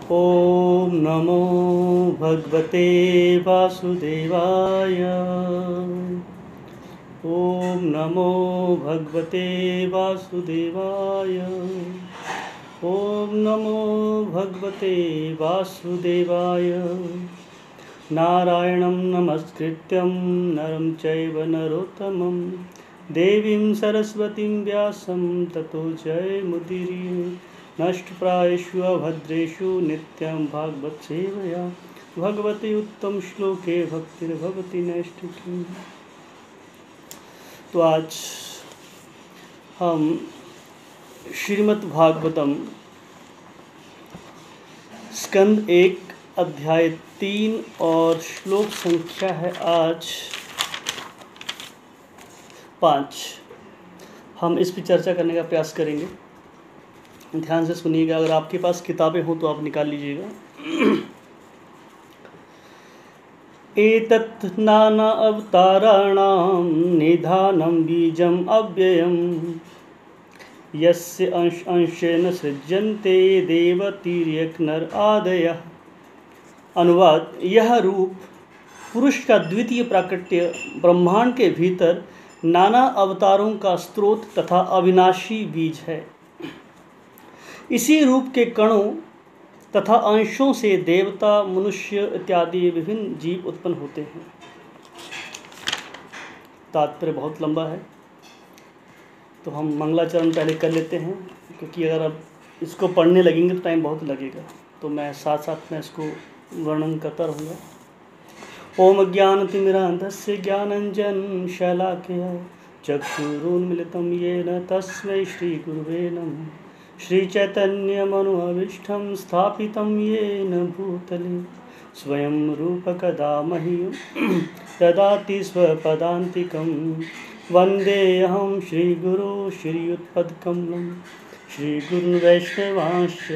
ओम नमो भगवते वासुदेवाय। ओम नमो भगवते वासुदेवाय। ओम नमो भगवते वासुदेवाय। नारायणं नमस्कृत्यं नरं चैव नरोत्तमं देवीं सरस्वतीं व्यासं ततो जयमुदीरये। नष्टप्रायेषु अभद्रेषु नित्यं भागवतसेवया भगवती उत्तम श्लोके भक्तिर्भवति नैष्ठिकी। तो आज हम श्रीमद् भागवतम स्कंद 1 अध्याय 3 और श्लोक संख्या है आज 5। हम इस पर चर्चा करने का प्रयास करेंगे। ध्यान से सुनिएगा। अगर आपके पास किताबें हो तो आप निकाल लीजिएगा। एतत् नाना अवताराणां निधानं बीजम् अव्ययम् यस्य अंशेन सृज्यन्ते देवतिर्यक् नर आदयः। अनुवाद: यह रूप पुरुष का द्वितीय प्राकट्य ब्रह्मांड के भीतर नाना अवतारों का स्रोत तथा अविनाशी बीज है। इसी रूप के कणों तथा अंशों से देवता, मनुष्य इत्यादि विभिन्न जीव उत्पन्न होते हैं। तात्पर्य बहुत लंबा है, तो हम मंगलाचरण पहले कर लेते हैं, क्योंकि अगर अब इसको पढ़ने लगेंगे तो टाइम बहुत लगेगा। तो मैं साथ साथ में इसको वर्णन करता रहूँगा। ओम ज्ञानतिमिरान्धस्य ज्ञानाञ्जन शलाकया चक्षुरुन्मीलितं येन तस्मै श्रीगुरुवे नमः। श्रीचैतन्यमनोभीष्टं स्थापितं येन भूतले स्वयं रूपकदा मह्यं ददाति स्वपदान्तिकं। वन्देऽहं श्रीगुरो श्रीयुत्पदकमलं श्रीगुरुन् वैष्णवांश्च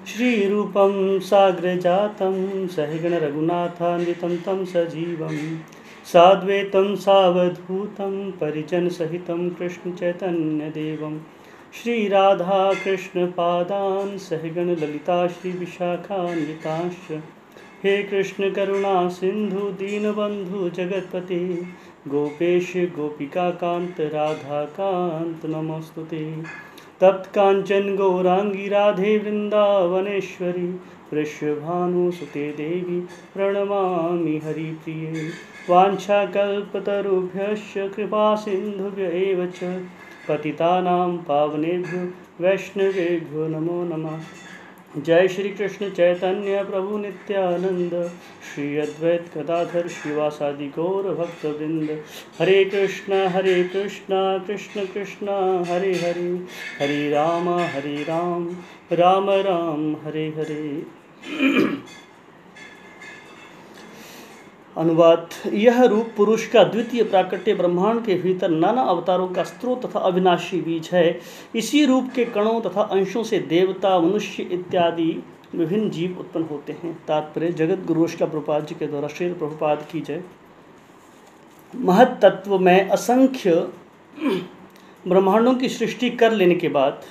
श्रीरूपं साग्रजातं सहगण रघुनाथान्वितं तं सजीवं साद्वैतं सावधूतं परिजनसहितं कृष्णचैतन्यदेवं श्रीराधा कृष्णपादान् सहगण ललिता श्रीविशाखान्वितांश्च। हे कृष्ण करुणा सिंधु दीनबंधु जगत्पते गोपेश गोपिकाकांत राधाकांत नमोस्तुते। तप्त कांचन गौरांगी राधे वृंदावनेश्वरी वृषभानुसुते देवी प्रणमामि हरिप्रिये। वाञ्छाकल्पतरुभ्यश्च कृपा सिन्धुभ्य एव च पतितानां पावनेभ्यो वैष्णवेभ्यो नमो नमः। जय श्री कृष्ण चैतन्य प्रभु नित्यानंद श्री अद्वैत गदाधर शिवासादि गौर भक्तवृंद। हरे कृष्णा कृष्ण कृष्णा हरे हरे, हरे राम राम राम हरे हरे। अनुवाद: यह रूप पुरुष का द्वितीय प्राकट्य ब्रह्मांड के भीतर नाना अवतारों का स्रोत तथा अविनाशी बीज है। इसी रूप के कणों तथा अंशों से देवता, मनुष्य इत्यादि विभिन्न जीव उत्पन्न होते हैं। तात्पर्य: जगत गुरु श्रील प्रभुपाद जी के द्वारा श्रील प्रभुपाद की जय। महत तत्व में असंख्य ब्रह्मांडों की सृष्टि कर लेने के बाद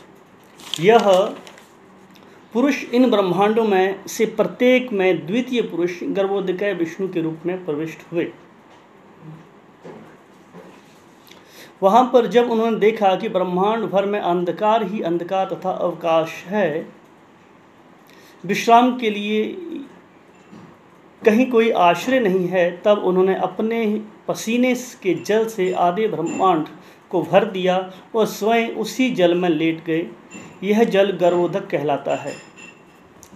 यह पुरुष इन ब्रह्मांडों में से प्रत्येक में द्वितीय पुरुष गर्भोदय विष्णु के रूप में प्रविष्ट हुए। वहां पर जब उन्होंने देखा कि ब्रह्मांड भर में अंधकार ही अंधकार तथा अवकाश है, विश्राम के लिए कहीं कोई आश्रय नहीं है, तब उन्होंने अपने पसीने के जल से आधे ब्रह्मांड को भर दिया और स्वयं उसी जल में लेट गए। यह जल गर्भोदक कहलाता है।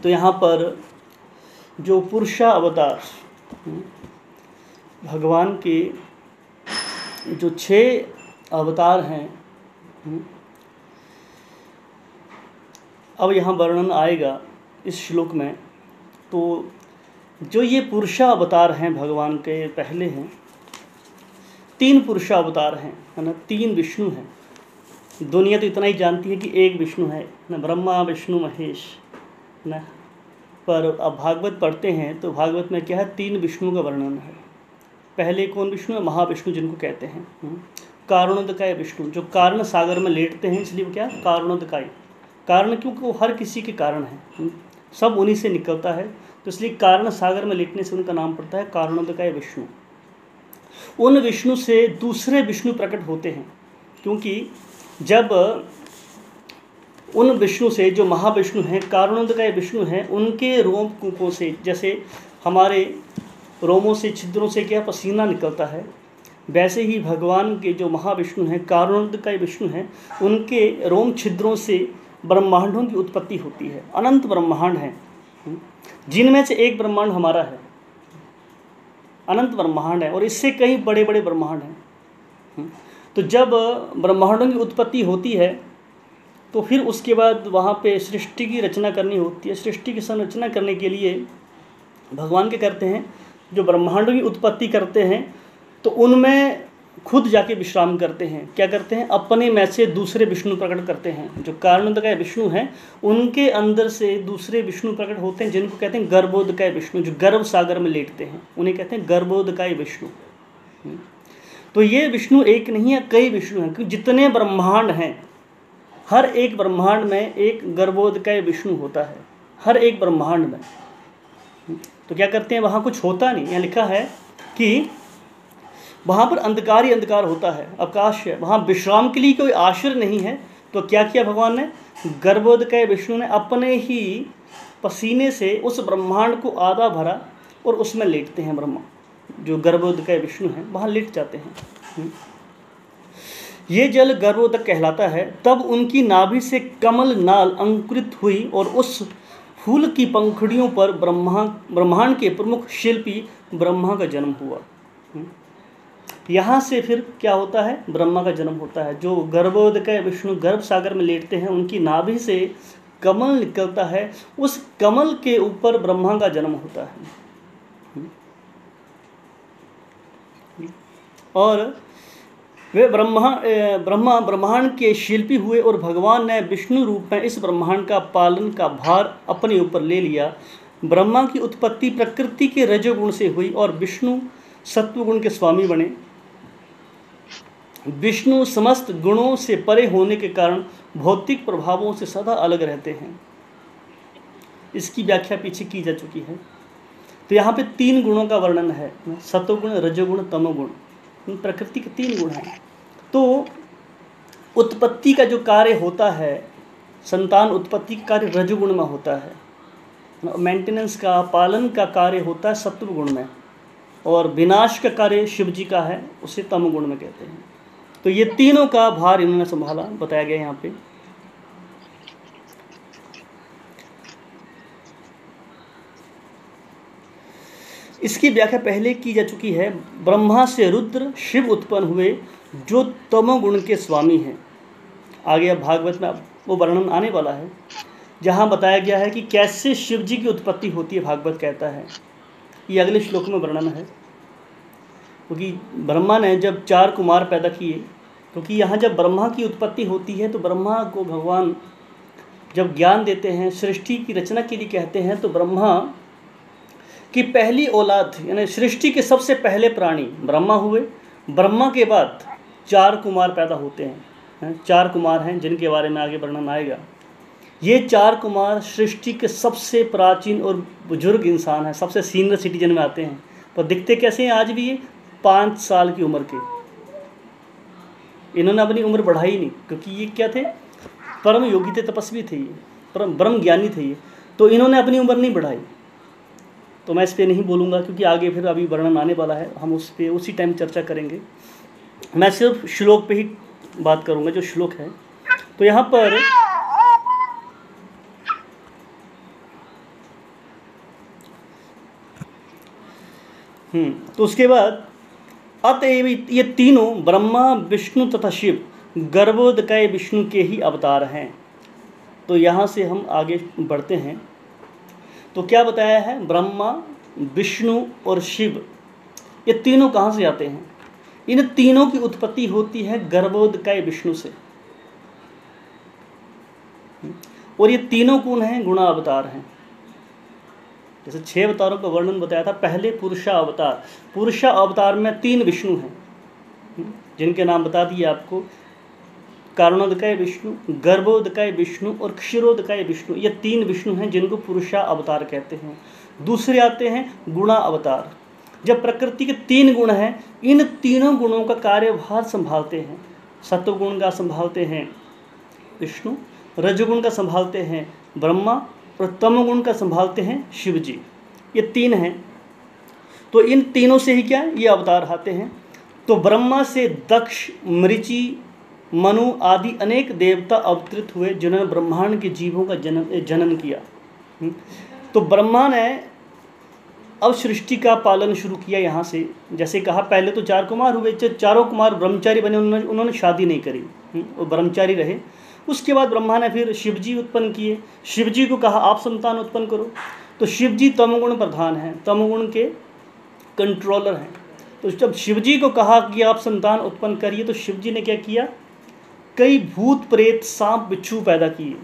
तो यहाँ पर जो पुरुषा अवतार भगवान के जो 6 अवतार हैं, अब यहाँ वर्णन आएगा इस श्लोक में। तो जो ये पुरुषा अवतार हैं भगवान के पहले हैं, 3 पुरुषा अवतार हैं, है ना। 3 विष्णु हैं। दुनिया तो इतना ही जानती है कि एक विष्णु है ना, ब्रह्मा विष्णु महेश ना। पर अब भागवत पढ़ते हैं तो भागवत में क्या है, 3 विष्णु का वर्णन है। पहले कौन विष्णु है? महाविष्णु जिनको कहते हैं। कारणोदकाय विष्णु, जो कारण सागर में लेटते हैं, इसलिए वो क्या कारणोदकाय। कारण क्योंकि वो हर किसी के कारण हैं। सब उन्हीं से निकलता है। तो इसलिए कारण सागर में लेटने से उनका नाम पड़ता है कारणोदकाय विष्णु। उन विष्णु से दूसरे विष्णु प्रकट होते हैं, क्योंकि जब उन विष्णु से जो महाविष्णु हैं, कारणोदकाय विष्णु हैं, उनके रोम कूपों से, जैसे हमारे रोमों से छिद्रों से क्या पसीना निकलता है, वैसे ही भगवान के जो महाविष्णु हैं, कारणोदकाय विष्णु हैं, उनके रोम छिद्रों से ब्रह्मांडों की उत्पत्ति होती है। अनंत ब्रह्मांड हैं, जिनमें से एक ब्रह्मांड हमारा है। अनंत ब्रह्मांड है और इससे कई बड़े बड़े ब्रह्मांड हैं। तो जब ब्रह्मांडों की उत्पत्ति होती है तो फिर उसके बाद वहाँ पे सृष्टि की रचना करनी होती है। सृष्टि की संरचना करने के लिए भगवान क्या करते हैं, जो ब्रह्मांडों की उत्पत्ति करते हैं तो उनमें खुद जाके विश्राम करते हैं। क्या करते हैं, अपने में से दूसरे विष्णु प्रकट करते हैं। जो कारणोदकाय विष्णु हैं उनके अंदर से दूसरे विष्णु प्रकट होते हैं, जिनको कहते हैं गर्भोदकाय विष्णु, जो गर्भ सागर में लेटते हैं, उन्हें कहते हैं गर्भोदकाय विष्णु। तो ये विष्णु एक नहीं है, कई विष्णु हैं, क्योंकि जितने ब्रह्मांड हैं हर एक ब्रह्मांड में एक गर्भोदकाय विष्णु होता है, हर एक ब्रह्मांड में। तो क्या करते हैं, वहाँ कुछ होता नहीं, यहाँ लिखा है कि वहाँ पर अंधकार ही अंधकार होता है, अवकाश है, वहाँ विश्राम के लिए कोई आश्रय नहीं है। तो क्या किया भगवान ने, गर्भोदकाय विष्णु ने अपने ही पसीने से उस ब्रह्मांड को आधा भरा और उसमें लेटते हैं। ब्रह्मा जो गर्भोदकाय विष्णु हैं वहाँ लेट जाते हैं। ये जल गर्भोदक कहलाता है। तब उनकी नाभि से कमल नाल अंकुरित हुई और उस फूल की पंखुड़ियों पर ब्रह्मांड के प्रमुख शिल्पी ब्रह्मा का जन्म हुआ। यहाँ से फिर क्या होता है, ब्रह्मा का जन्म होता है। जो गर्भोदकाय विष्णु गर्भ सागर में लेटते हैं, उनकी नाभि से कमल निकलता है, उस कमल के ऊपर ब्रह्मा का जन्म होता है। और वे ब्रह्मा ब्रह्मांड के शिल्पी हुए और भगवान ने विष्णु रूप में इस ब्रह्मांड का पालन का भार अपने ऊपर ले लिया। ब्रह्मा की उत्पत्ति प्रकृति के रजोगुण से हुई और विष्णु सत्वगुण के स्वामी बने। विष्णु समस्त गुणों से परे होने के कारण भौतिक प्रभावों से सदा अलग रहते हैं। इसकी व्याख्या पीछे की जा चुकी है। तो यहाँ पे 3 गुणों का वर्णन है, सत्वगुण, रजोगुण, तमोगुण। प्रकृति के 3 गुण हैं। तो उत्पत्ति का जो कार्य होता है, संतान उत्पत्ति का कार्य रजोगुण में होता है, मेंटेनेंस का, पालन का कार्य होता है सत्वगुण में, और विनाश का कार्य शिव जी का है, उसे तमोगुण में कहते हैं। तो ये तीनों का भार इन्होंने संभाला, बताया गया यहाँ पे। इसकी व्याख्या पहले की जा चुकी है। ब्रह्मा से रुद्र शिव उत्पन्न हुए, जो तमोगुण के स्वामी हैं। आगे अब भागवत में वो वर्णन आने वाला है, जहाँ बताया गया है कि कैसे शिव जी की उत्पत्ति होती है। भागवत कहता है, ये अगले श्लोक में वर्णन है। क्योंकि ब्रह्मा ने जब 4 कुमार पैदा किए, क्योंकि यहाँ जब ब्रह्मा की उत्पत्ति होती है तो ब्रह्मा को भगवान जब ज्ञान देते हैं, सृष्टि की रचना के लिए कहते हैं, तो ब्रह्मा की पहली औलाद यानी सृष्टि के सबसे पहले प्राणी ब्रह्मा हुए। ब्रह्मा के बाद 4 कुमार पैदा होते हैं। 4 कुमार हैं जिनके बारे में आगे वर्णन आएगा। ये 4 कुमार सृष्टि के सबसे प्राचीन और बुजुर्ग इंसान हैं, सबसे सीनियर सिटीजन में आते हैं। पर दिखते कैसे हैं आज भी? ये 5 साल की उम्र के। इन्होंने अपनी उम्र बढ़ाई नहीं, क्योंकि ये क्या थे, परम योगी थे, तपस्वी थे, ये ब्रह्म ज्ञानी थे ये। तो इन्होंने अपनी उम्र नहीं बढ़ाई। तो मैं इस पर नहीं बोलूँगा, क्योंकि आगे फिर अभी वर्णन आने वाला है, हम उस पर उसी टाइम चर्चा करेंगे। मैं सिर्फ श्लोक पे ही बात करूँगा, जो श्लोक है। तो यहाँ पर तो उसके बाद अतएव ये तीनों ब्रह्मा, विष्णु तथा शिव गर्भोदकाय विष्णु के ही अवतार हैं। तो यहाँ से हम आगे बढ़ते हैं। तो क्या बताया है, ब्रह्मा, विष्णु और शिव, ये तीनों कहाँ से आते हैं? इन तीनों की उत्पत्ति होती है गर्भोदकाय विष्णु से। और ये तीनों कौन हैं? गुणा अवतार हैं। जैसे 6 अवतारों का वर्णन बताया था। पहले पुरुषा अवतार, पुरुषा अवतार में 3 विष्णु हैं, जिनके नाम बता दिए आपको। कारणोदकाय विष्णु, गर्भोदकाय विष्णु और क्षीरोदकाय विष्णु, ये 3 विष्णु हैं जिनको पुरुषा अवतार कहते हैं। दूसरे आते हैं गुणा अवतार। जब प्रकृति के 3 गुण हैं, इन तीनों गुणों का कार्यभार संभालते हैं। सत्वगुण का संभालते हैं विष्णु, रजगुण का संभालते हैं ब्रह्मा और तमगुण का संभालते हैं शिव जी। ये 3 हैं। तो इन तीनों से ही क्या ये अवतार आते हैं। तो ब्रह्मा से दक्ष, मरीचि, मनु आदि अनेक देवता अवतरित हुए जिन्होंने ब्रह्मांड के जीवों का जनन किया। तो ब्रह्मा ने अब सृष्टि का पालन शुरू किया। यहाँ से जैसे कहा पहले तो 4 कुमार हुए, चारों कुमार ब्रह्मचारी बने, उन्होंने शादी नहीं करी, वो ब्रह्मचारी रहे। उसके बाद ब्रह्मा ने फिर शिव जी उत्पन्न किए। शिव जी को कहा आप संतान उत्पन्न करो। तो शिव जी तमोगुण प्रधान हैं, तमोगुण के कंट्रोलर हैं। तो जब शिव जी को कहा कि आप संतान उत्पन्न करिए, तो शिव जी ने क्या किया, कई भूत प्रेत सांप बिच्छू पैदा किए।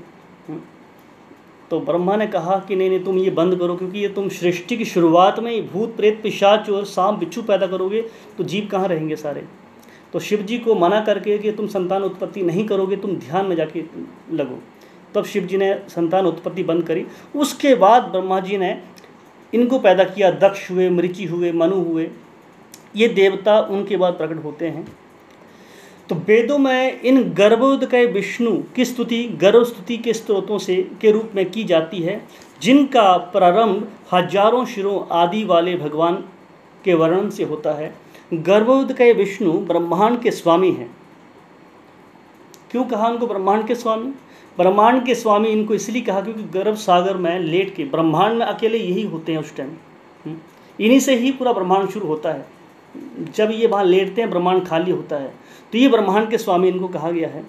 तो ब्रह्मा ने कहा कि नहीं तुम ये बंद करो, क्योंकि ये तुम सृष्टि की शुरुआत में ही भूत प्रेत पिशाच और सांप बिच्छू पैदा करोगे तो जीव कहाँ रहेंगे सारे। तो शिव जी को मना करके कि तुम संतान उत्पत्ति नहीं करोगे, तुम ध्यान में जाके लगो। तब शिव जी ने संतान उत्पत्ति बंद करी। उसके बाद ब्रह्मा जी ने इनको पैदा किया, दक्ष हुए, मरीचि हुए, मनु हुए। ये देवता उनके बाद प्रकट होते हैं। तो वेदों में इन गर्भोदकाय विष्णु की स्तुति गर्भ स्तुति के स्त्रोतों से के रूप में की जाती है, जिनका प्रारंभ हजारों शिरों आदि वाले भगवान के वर्णन से होता है। गर्भोदकाय विष्णु ब्रह्मांड के स्वामी हैं। क्यों कहा उनको ब्रह्मांड के स्वामी? ब्रह्मांड के स्वामी इनको इसलिए कहा क्योंकि गर्भ सागर में लेट के, ब्रह्मांड में अकेले यही होते हैं उस टाइम, इन्हीं से ही पूरा ब्रह्मांड शुरू होता है। जब ये वहाँ लेटते हैं ब्रह्मांड खाली होता है, तो ये ब्रह्मांड के स्वामी इनको कहा गया है।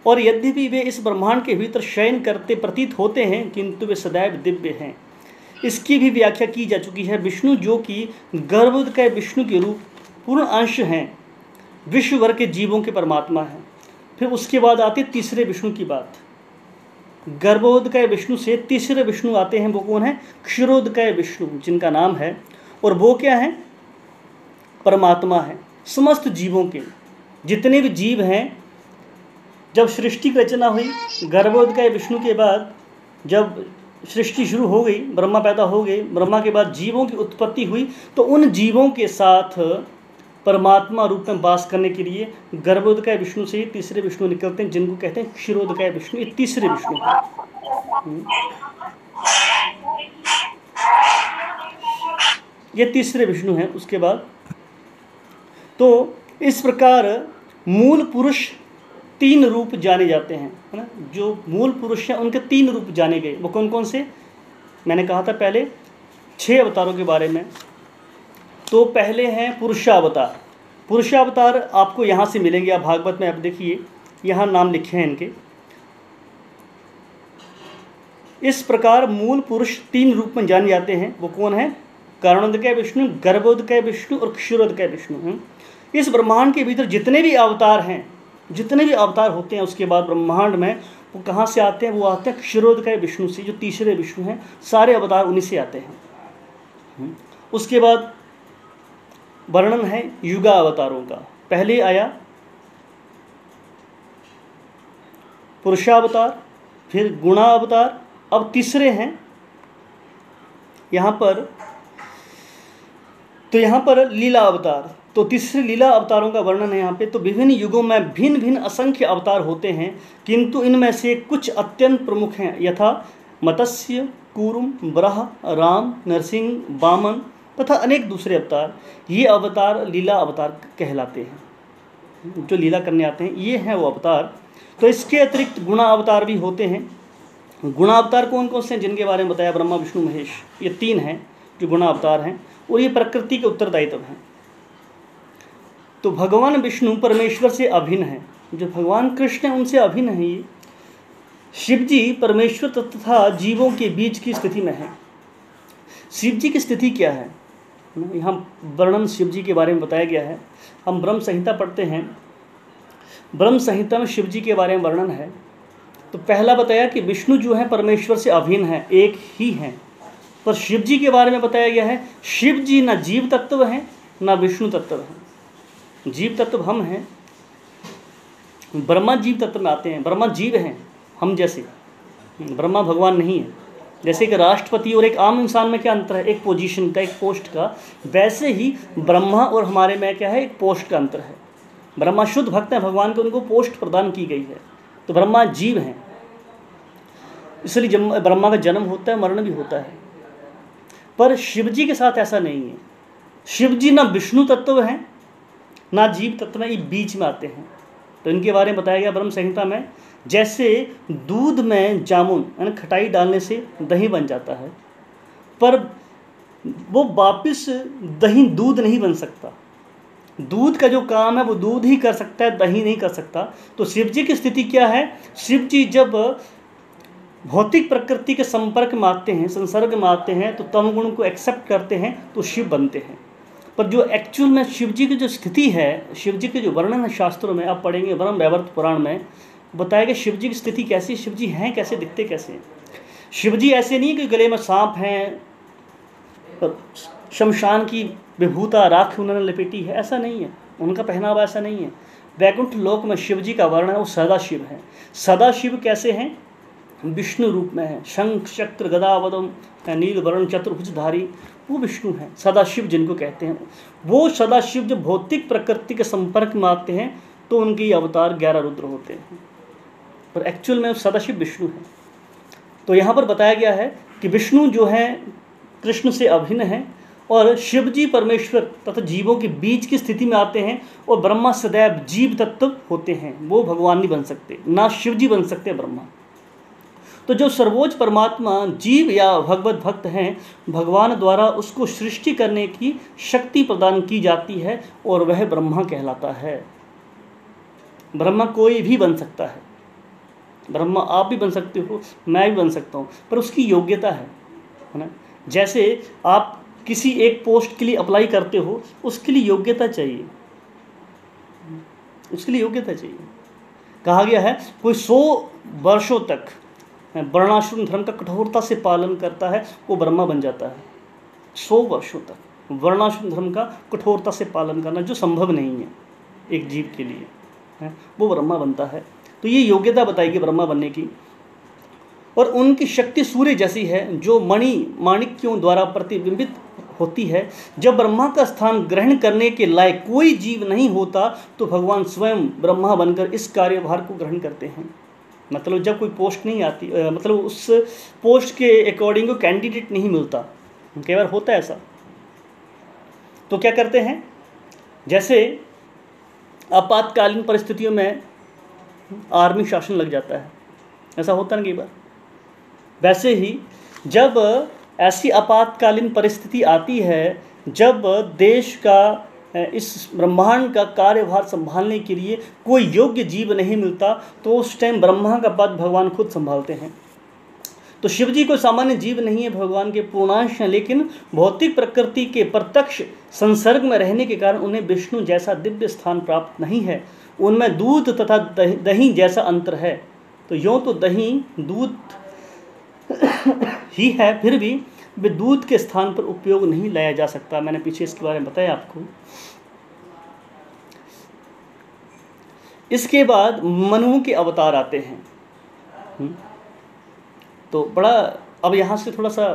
और यद्यपि वे इस ब्रह्मांड के भीतर शयन करते प्रतीत होते हैं, किंतु वे सदैव दिव्य हैं। इसकी भी व्याख्या की जा चुकी है। विष्णु जो कि गर्भोदकाय विष्णु के रूप पूर्ण अंश हैं, विश्व भर के जीवों के परमात्मा हैं। फिर उसके बाद आते तीसरे विष्णु की बात। गर्भोदकाय विष्णु से तीसरे विष्णु आते हैं, वो कौन है? क्षीरोदकाय विष्णु, जिनका नाम है। और वो क्या है? परमात्मा है समस्त जीवों के। जितने भी जीव हैं, जब सृष्टि की रचना हुई, गर्भोदकाय विष्णु के बाद जब सृष्टि शुरू हो गई, ब्रह्मा पैदा हो गए, ब्रह्मा के बाद जीवों की उत्पत्ति हुई, तो उन जीवों के साथ परमात्मा रूप में वास करने के लिए गर्भोदकाय विष्णु से ही तीसरे विष्णु निकलते हैं, जिनको कहते हैं क्षीरोदकाय विष्णु। ये तीसरे विष्णु हैं। ये तीसरे विष्णु हैं। उसके बाद तो इस प्रकार मूल पुरुष 3 रूप जाने जाते हैं, है ना। जो मूल पुरुष हैं उनके 3 रूप जाने गए। वो कौन कौन से? मैंने कहा था पहले 6 अवतारों के बारे में। तो पहले हैं पुरुषावतार। पुरुषावतार आपको यहाँ से मिलेंगे, आप भागवत में आप देखिए, यहाँ नाम लिखे हैं इनके। इस प्रकार मूल पुरुष 3 रूप में जाने जाते हैं। वो कौन है? कारणोदकाय विष्णु, गर्भोदकाय विष्णु और क्षीरोदकाय विष्णु। इस ब्रह्मांड के भीतर जितने भी अवतार हैं, जितने भी अवतार होते हैं, उसके बाद ब्रह्मांड में वो कहाँ से आते हैं? वो आते हैं क्षीरोदकाय विष्णु से, जो तीसरे विष्णु हैं। सारे अवतार उन्हीं से आते हैं। उसके बाद वर्णन है युगा अवतारों का। पहले आया पुरुषावतार, फिर गुणा अवतार, अब तीसरे हैं यहाँ पर, तो यहाँ पर लीला अवतार। तो तीसरे लीला अवतारों का वर्णन है यहाँ पे। तो विभिन्न युगों में भिन्न भिन्न असंख्य अवतार होते हैं, किंतु इनमें से कुछ अत्यंत प्रमुख हैं, यथा मत्स्य, कूर्म, वराह, राम, नरसिंह, वामन तथा अनेक दूसरे अवतार। ये अवतार लीला अवतार कहलाते हैं, जो लीला करने आते हैं, ये हैं वो अवतार। तो इसके अतिरिक्त गुणा अवतार भी होते हैं। गुणा अवतार कौन कौन से हैं? जिनके बारे में बताया, ब्रह्मा, विष्णु, महेश, ये 3 हैं जो गुणा अवतार हैं, और ये प्रकृति के उत्तरदायित्व हैं। तो भगवान विष्णु परमेश्वर से अभिन्न है, जो भगवान कृष्ण हैं उनसे अभिन्न है। ये शिव जी परमेश्वर तथा जीवों के बीच की स्थिति में है। शिव जी की स्थिति क्या है? यहाँ वर्णन शिव जी के बारे में बताया गया है। हम ब्रह्म संहिता पढ़ते हैं, ब्रह्म संहिता में शिव जी के बारे में वर्णन है। तो पहला बताया कि विष्णु जो है परमेश्वर से अभिन्न है, एक ही हैं। पर शिव जी के बारे में बताया गया है, शिव जी न जीव तत्व हैं न विष्णु तत्व हैं। जीव तत्व हम हैं, ब्रह्मा जीव तत्व में आते हैं। ब्रह्मा जीव हैं हम जैसे, ब्रह्मा भगवान नहीं है। जैसे कि राष्ट्रपति और एक आम इंसान में क्या अंतर है, एक पोजीशन का, एक पोस्ट का, वैसे ही ब्रह्मा और हमारे में क्या है, एक पोस्ट का अंतर है। ब्रह्मा शुद्ध भक्त हैं भगवान के, उनको पोस्ट प्रदान की गई है, तो ब्रह्मा जीव हैं। इसलिए ब्रह्मा का जन्म होता है, मरण भी होता है। पर शिव जी के साथ ऐसा नहीं है। शिव जी ना विष्णु तत्व हैं ना जीव तत्व हैं, ये बीच में आते हैं। तो इनके बारे में बताया गया ब्रह्म संहिता में, जैसे दूध में जामुन यानी खटाई डालने से दही बन जाता है, पर वो वापस दही दूध नहीं बन सकता। दूध का जो काम है वो दूध ही कर सकता है, दही नहीं कर सकता। तो शिव जी की स्थिति क्या है, शिव जी जब भौतिक प्रकृति के संपर्क में आते हैं, संसर्ग में आते हैं, तो तम गुण को एक्सेप्ट करते हैं तो शिव बनते हैं। पर जो एक्चुअल में शिव जी की जो स्थिति है, शिव जी के जो वर्णन है शास्त्रों में, आप पढ़ेंगे ब्रह्म वैवर्त पुराण में बताया गया शिव जी की स्थिति कैसी, शिव जी हैं कैसे, दिखते कैसे हैं। शिव जी ऐसे नहीं कि गले में सांप हैं, शमशान की विभूता राख उन्होंने लपेटी है, ऐसा नहीं है। उनका पहनावा ऐसा नहीं है। वैकुंठ लोक में शिव जी का वर्णन है वो सदा शिव है। सदा शिव कैसे हैं, विष्णु रूप में है, शंख चक्र गदा वदम नील वर्ण चतुर्भुजधारी, वो विष्णु हैं। सदाशिव जिनको कहते हैं, वो सदाशिव जब भौतिक प्रकृति के संपर्क में आते हैं तो उनके अवतार 11 रुद्र होते हैं, पर एक्चुअल में सदाशिव विष्णु हैं। तो यहाँ पर बताया गया है कि विष्णु जो हैं कृष्ण से अभिन्न हैं, और शिव जी परमेश्वर तथा जीवों के बीच की स्थिति में आते हैं, और ब्रह्मा सदैव जीव तत्व होते हैं, वो भगवान नहीं बन सकते, ना शिव जी बन सकते ब्रह्मा। तो जो सर्वोच्च परमात्मा जीव या भगवत भक्त हैं, भगवान द्वारा उसको सृष्टि करने की शक्ति प्रदान की जाती है, और वह ब्रह्मा कहलाता है। ब्रह्मा कोई भी बन सकता है, ब्रह्मा आप भी बन सकते हो, मैं भी बन सकता हूँ, पर उसकी योग्यता है ना। जैसे आप किसी एक पोस्ट के लिए अप्लाई करते हो, उसके लिए योग्यता चाहिए, उसके लिए योग्यता चाहिए। कहा गया है कोई 100 वर्षों तक वर्णाश्रम धर्म का कठोरता से पालन करता है, वो ब्रह्मा बन जाता है। 100 वर्षों तक वर्णाश्रम धर्म का कठोरता से पालन करना जो संभव नहीं है एक जीव के लिए है, वो ब्रह्मा बनता है। तो ये योग्यता बताएगी ब्रह्मा बनने की। और उनकी शक्ति सूर्य जैसी है, जो माणिक्यों द्वारा प्रतिबिंबित होती है। जब ब्रह्मा का स्थान ग्रहण करने के लायक कोई जीव नहीं होता, तो भगवान स्वयं ब्रह्मा बनकर इस कार्यभार को ग्रहण करते हैं। मतलब जब कोई पोस्ट नहीं आती, मतलब उस पोस्ट के अकॉर्डिंग को कैंडिडेट नहीं मिलता, कई बार होता है ऐसा, तो क्या करते हैं, जैसे आपातकालीन परिस्थितियों में आर्मी शासन लग जाता है, ऐसा होता है ना कई बार। वैसे ही जब ऐसी आपातकालीन परिस्थिति आती है, जब देश का इस ब्रह्मांड का कार्यभार संभालने के लिए कोई योग्य जीव नहीं मिलता, तो उस टाइम ब्रह्मा का पद भगवान खुद संभालते हैं। तो शिव जी कोई सामान्य जीव नहीं है, भगवान के पूर्णांश हैं, लेकिन भौतिक प्रकृति के प्रत्यक्ष संसर्ग में रहने के कारण उन्हें विष्णु जैसा दिव्य स्थान प्राप्त नहीं है। उनमें दूध तथा दही जैसा अंतर है। तो यूँ तो दही दूध ही है, फिर भी वे दूध के स्थान पर उपयोग नहीं लाया जा सकता। मैंने पीछे इसके बारे में बताया आपको। इसके बाद मनु के अवतार आते हैं। तो बड़ा, अब यहाँ से थोड़ा सा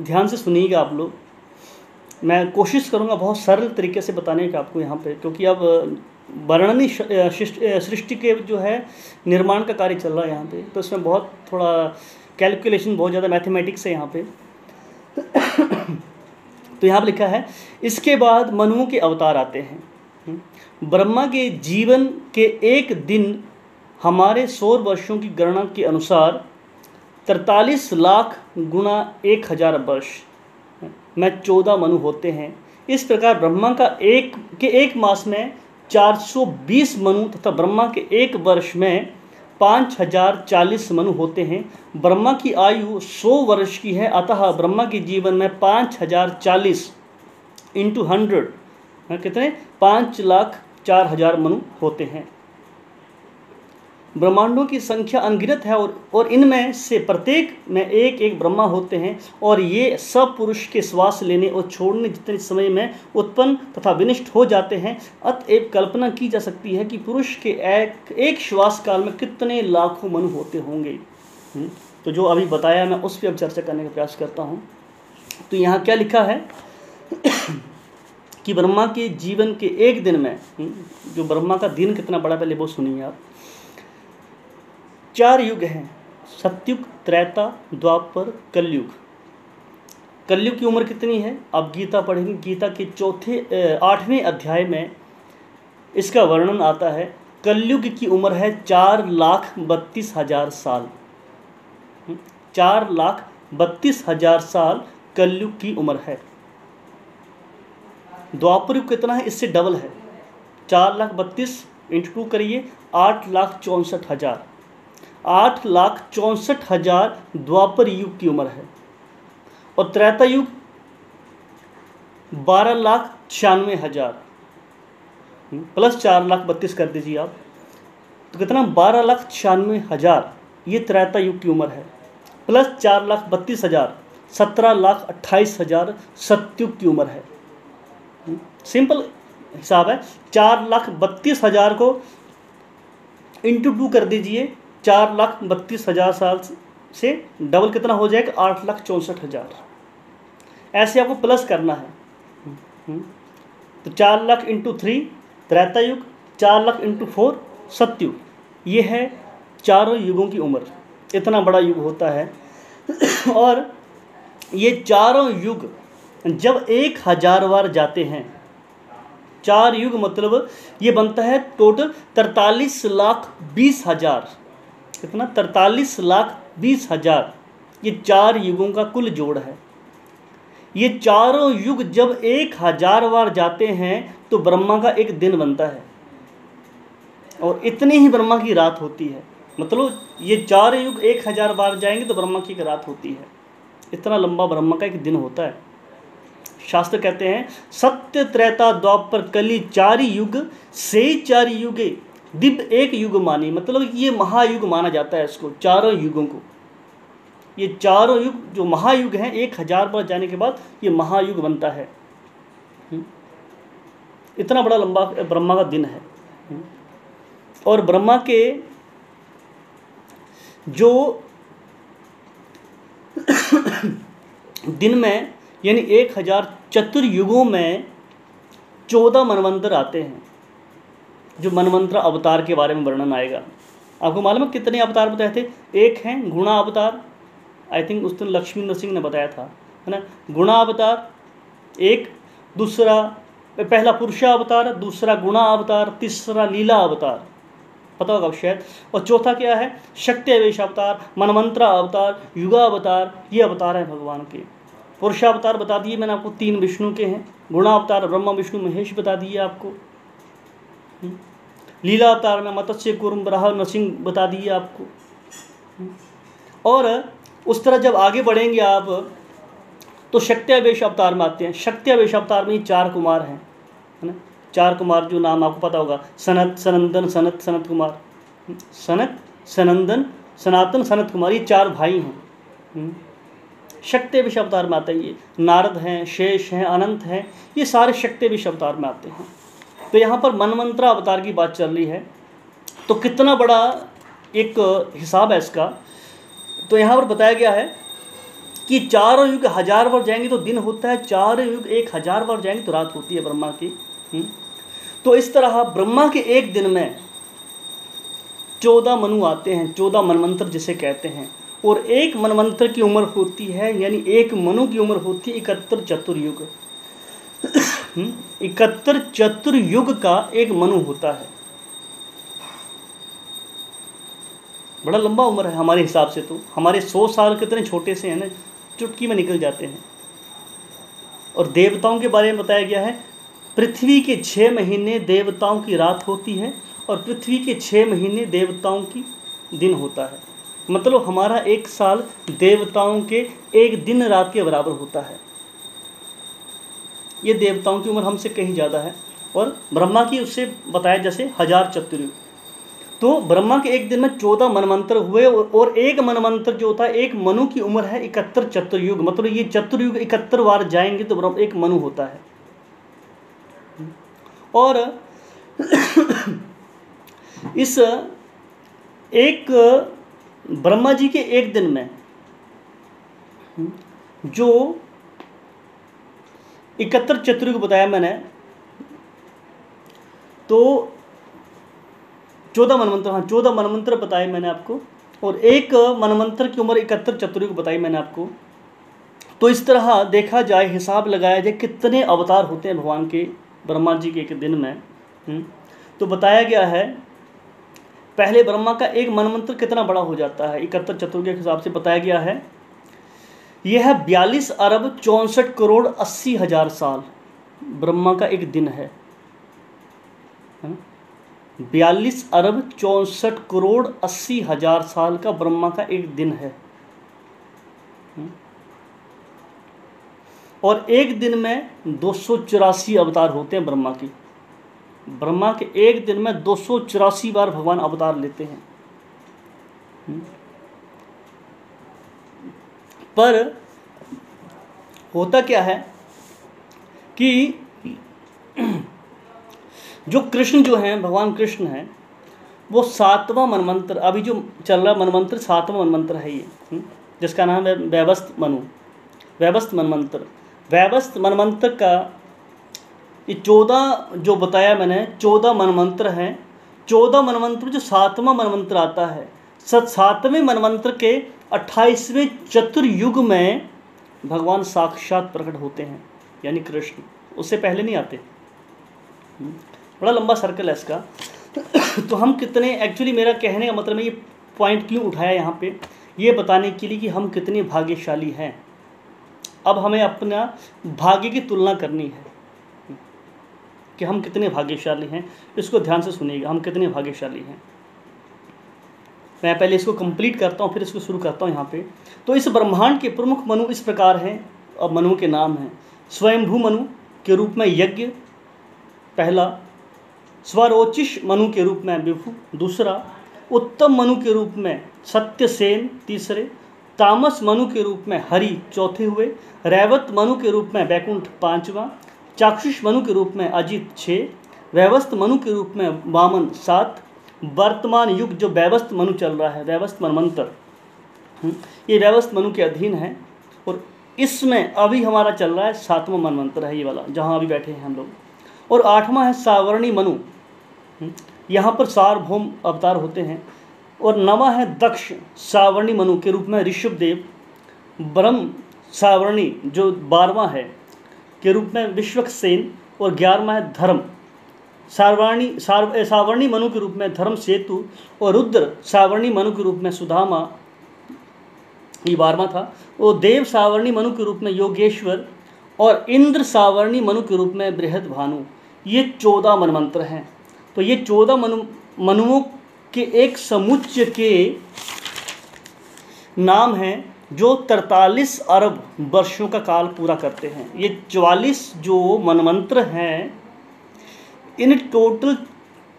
ध्यान से सुनिएगा आप लोग। मैं कोशिश करूँगा बहुत सरल तरीके से बताने का आपको यहाँ पे, क्योंकि अब वर्णनी सृष्टि के जो है निर्माण का कार्य चल रहा है यहाँ पे, तो इसमें बहुत थोड़ा कैलकुलेशन, बहुत ज़्यादा मैथमेटिक्स है यहाँ पे। तो यहाँ पर लिखा है, इसके बाद मनु के अवतार आते हैं। ब्रह्मा के जीवन के एक दिन हमारे सौर वर्षों की गणना के अनुसार 43 लाख गुणा 1000 वर्ष में 14 मनु होते हैं। इस प्रकार ब्रह्मा का एक मास में 420 मनु तथा ब्रह्मा के एक वर्ष में 5040 मनु होते हैं। ब्रह्मा की आयु 100 वर्ष की है, अतः ब्रह्मा के जीवन में 5040 इंटू 100 कितने 5,04,000 मनु होते हैं। ब्रह्मांडों की संख्या अनगिनत है और इनमें से प्रत्येक में एक एक ब्रह्मा होते हैं और ये सब पुरुष के श्वास लेने और छोड़ने जितने समय में उत्पन्न तथा विनष्ट हो जाते हैं। अतएव कल्पना की जा सकती है कि पुरुष के एक श्वास काल में कितने लाखों मनु होते होंगे। तो जो अभी बताया मैं उस पर अब चर्चा करने का प्रयास करता हूँ। तो यहाँ क्या लिखा है कि ब्रह्मा के जीवन के एक दिन में, जो ब्रह्मा का दिन कितना बड़ा, पहले वो सुनिए आप। 4 युग हैं, सतयुग, त्रेता, द्वापर, कलयुग। कलयुग की उम्र कितनी है आप गीता पढ़ेंगे। गीता के 8वें अध्याय में इसका वर्णन आता है। कलयुग की उम्र है 4,32,000 साल। 4,32,000 साल कलयुग की उम्र है। द्वापर युग कितना है, इससे डबल है। 4,32,000 इंटू 2 करिए, 8,64,000। 8,64,000 द्वापर युग की उम्र है। और त्रेता युग 12,96,000 प्लस 4,32,000 कर दीजिए आप, तो कितना 12,96,000 ये त्रेता युग की उम्र है। प्लस 4,32,000 17,28,000 सतयुग की उम्र है। सिंपल हिसाब है। 4,32,000 को इंटू 2 कर दीजिए, 4,32,000 साल से डबल कितना हो जाएगा, 8,64,000। ऐसे आपको प्लस करना है। तो 4 लाख इंटू 3 त्रेता युग, 4 लाख इंटू 4 सतयुग। ये है चारों युगों की उम्र। इतना बड़ा युग होता है। और ये चारों युग जब 1000 बार जाते हैं, 4 युग मतलब ये बनता है टोटल 43,20,000। कितना, 43,20,000। ये 4 युगों का कुल जोड़ है। ये चारों युग जब 1000 बार जाते हैं तो ब्रह्मा का एक दिन बनता है। और इतनी ही ब्रह्मा की रात होती है। मतलब ये 4 युग 1000 बार जाएंगे तो ब्रह्मा की एक रात होती है। इतना लंबा ब्रह्मा का एक दिन होता है। शास्त्र कहते हैं सत्य, त्रेता, द्वापर, कली 4 युग से 4 युगे दिव्य एक युग मानी। मतलब ये महायुग माना जाता है इसको, चारों युगों को। ये चारों युग जो महायुग हैं 1000 बार जाने के बाद ये महायुग बनता है। इतना बड़ा लंबा ब्रह्मा का दिन है। और ब्रह्मा के जो दिन में यानी 1000 चतुर्युगों में 14 मनवंतर आते हैं। जो मनवंतर अवतार के बारे में वर्णन आएगा। आपको मालूम है कितने अवतार बताए थे? एक हैं गुणा अवतार, आई थिंक उस दिन लक्ष्मी नरसिंह ने बताया था, है ना। गुणा अवतार एक, दूसरा पहला पुरुषा अवतार, दूसरा गुणा अवतार, तीसरा लीला अवतार, पता होगा शायद। और चौथा क्या है? शक्ति आवेश अवतार, मनमंत्र अवतार, युगा अवतार। ये अवतार हैं भगवान के। पुरुषावतार बता दिए मैंने आपको, 3 विष्णु के हैं। गुणा अवतार ब्रह्मा विष्णु महेश बता दिए आपको। लीला अवतार में मत्स्य कूर्म वराह नरसिंह बता दिए आपको। और उस तरह जब आगे बढ़ेंगे आप तो शक्ति आवेश अवतार में आते हैं। शक्ति आवेश अवतार में 4 कुमार हैं, है ना। 4 कुमार जो नाम आपको पता होगा, सनत, सनंदन, सनत कुमार, सनत, सनंदन, सनातन, सनत कुमार। ये 4 भाई हैं। शक्ति विष अवतार में आते हैं ये। नारद हैं, शेष हैं, अनंत हैं, ये सारे शक्ति विष अवतार में आते हैं। तो यहाँ पर मनमंत्र अवतार की बात चल रही है। तो कितना बड़ा एक हिसाब है इसका। तो यहाँ पर बताया गया है कि 4 युग 1000 बार जाएंगे तो दिन होता है, 4 युग 1000 बार जाएंगे तो रात होती है ब्रह्मा की। तो इस तरह ब्रह्मा के एक दिन में 14 मनु आते हैं, 14 मनमंत्र जिसे कहते हैं। और एक मनमंत्र की उम्र होती है, यानी एक मनु की उम्र होती है 71 चतुर्युग। 71 चतुर्युग का एक मनु होता है। बड़ा लंबा उम्र है हमारे हिसाब से। तो हमारे 100 साल कितने छोटे से हैं ना, चुटकी में निकल जाते हैं। और देवताओं के बारे में बताया गया है, पृथ्वी के 6 महीने देवताओं की रात होती है और पृथ्वी के 6 महीने देवताओं की दिन होता है। मतलब हमारा 1 साल देवताओं के 1 दिन रात के बराबर होता है। ये देवताओं की उम्र हमसे कहीं ज़्यादा है। और ब्रह्मा की उससे बताया जैसे 1000 चतुर्युग। तो ब्रह्मा के एक दिन में 14 मनमंत्र हुए, और एक मनमंत्र जो होता है, एक मनु की उम्र है 71 चतुर्युग, मतलब ये चतुर्युग 71 बार जाएंगे तो एक मनु होता है। और इस एक ब्रह्मा जी के एक दिन में जो 71 चतुर्युग बताया मैंने, तो 14 मनमंत्र, हाँ 14 मनमंत्र बताए मैंने आपको, और एक मनमंत्र की उम्र 71 चतुर्युग बताई मैंने आपको। तो इस तरह देखा जाए, हिसाब लगाया जाए कितने अवतार होते हैं भगवान के, ब्रह्मा जी के एक दिन में। तो बताया गया है, पहले ब्रह्मा का एक मनमंत्र कितना बड़ा हो जाता है, 71 चतुर्युग के हिसाब से बताया गया है, यह है 42 अरब 64 करोड़ 80 हजार साल ब्रह्मा का एक दिन है। 42 अरब 64 करोड़ 80 हजार साल का ब्रह्मा का एक दिन है। और एक दिन में 284 अवतार होते हैं ब्रह्मा की। ब्रह्मा के एक दिन में 284 बार भगवान अवतार लेते हैं। पर होता क्या है कि जो कृष्ण जो हैं, भगवान कृष्ण हैं, वो 7वां मनमंत्र, अभी जो चल रहा मनमंत्र 7वां मनमंत्र है ये, जिसका नाम है वैवस्वत मनु, वैवस्वत मनमंत्र। वैवस्वत मनमंत्र का ये 14 जो बताया मैंने, 14 मनमंत्र हैं। 14 मनमंत्र जो 7वां मनमंत्र आता है, 7वें मनमंत्र के 28वें चतुर्युग में भगवान साक्षात प्रकट होते हैं, यानी कृष्ण, उससे पहले नहीं आते। बड़ा लंबा सर्कल है इसका। तो हम कितने, एक्चुअली मेरा कहने का मतलब है, ये पॉइंट क्यों उठाया यहाँ पे, ये बताने के लिए कि हम कितने भाग्यशाली हैं। अब हमें अपना भाग्य की तुलना करनी है कि हम कितने भाग्यशाली हैं। इसको ध्यान से सुनिएगा, हम कितने भाग्यशाली हैं। मैं पहले इसको कंप्लीट करता हूँ, फिर इसको शुरू करता हूँ यहाँ पे। तो इस ब्रह्मांड के प्रमुख मनु इस प्रकार हैं, अब मनु के नाम हैं। स्वयंभू मनु के रूप में यज्ञ पहला, स्वरोचिष मनु के रूप में विभु दूसरा, उत्तम मनु के रूप में सत्यसेन तीसरे, तामस मनु के रूप में हरि चौथे हुए, रैवत मनु के रूप में वैकुंठ पांचवा, चाक्षुष मनु के रूप में अजित 6, वैवस्वत मनु के रूप में वामन 7, वर्तमान युग जो वैवस्वत मनु चल रहा है, वैवस्वत मनमंत्र, ये वैवस्वत मनु के अधीन है। और इसमें अभी हमारा चल रहा है 7वां मनमंत्र है ये वाला, जहाँ अभी बैठे हैं हम लोग। और 8वां है सावर्णी मनु, यहाँ पर सार्वभौम अवतार होते हैं। और 9वां है दक्ष सावर्णी मनु के रूप में ऋषभदेव, ब्रह्म सावर्णी जो 12वां है के रूप में विश्वक्सेन, और 11वां है धर्म सावर्णी मनु के रूप में धर्म सेतु, और रुद्र सावर्णी मनु के रूप में सुदामा, ये 12वां था। और देव सावर्णी मनु के रूप में योगेश्वर, और इंद्र सावर्णी मनु के रूप में बृहद भानु। ये 14 मनमंत्र हैं। तो ये 14 मनुओं के एक समुच्चय के नाम हैं जो 43 अरब वर्षों का काल पूरा करते हैं। ये 44 जो मनमंत्र हैं, इन टोटल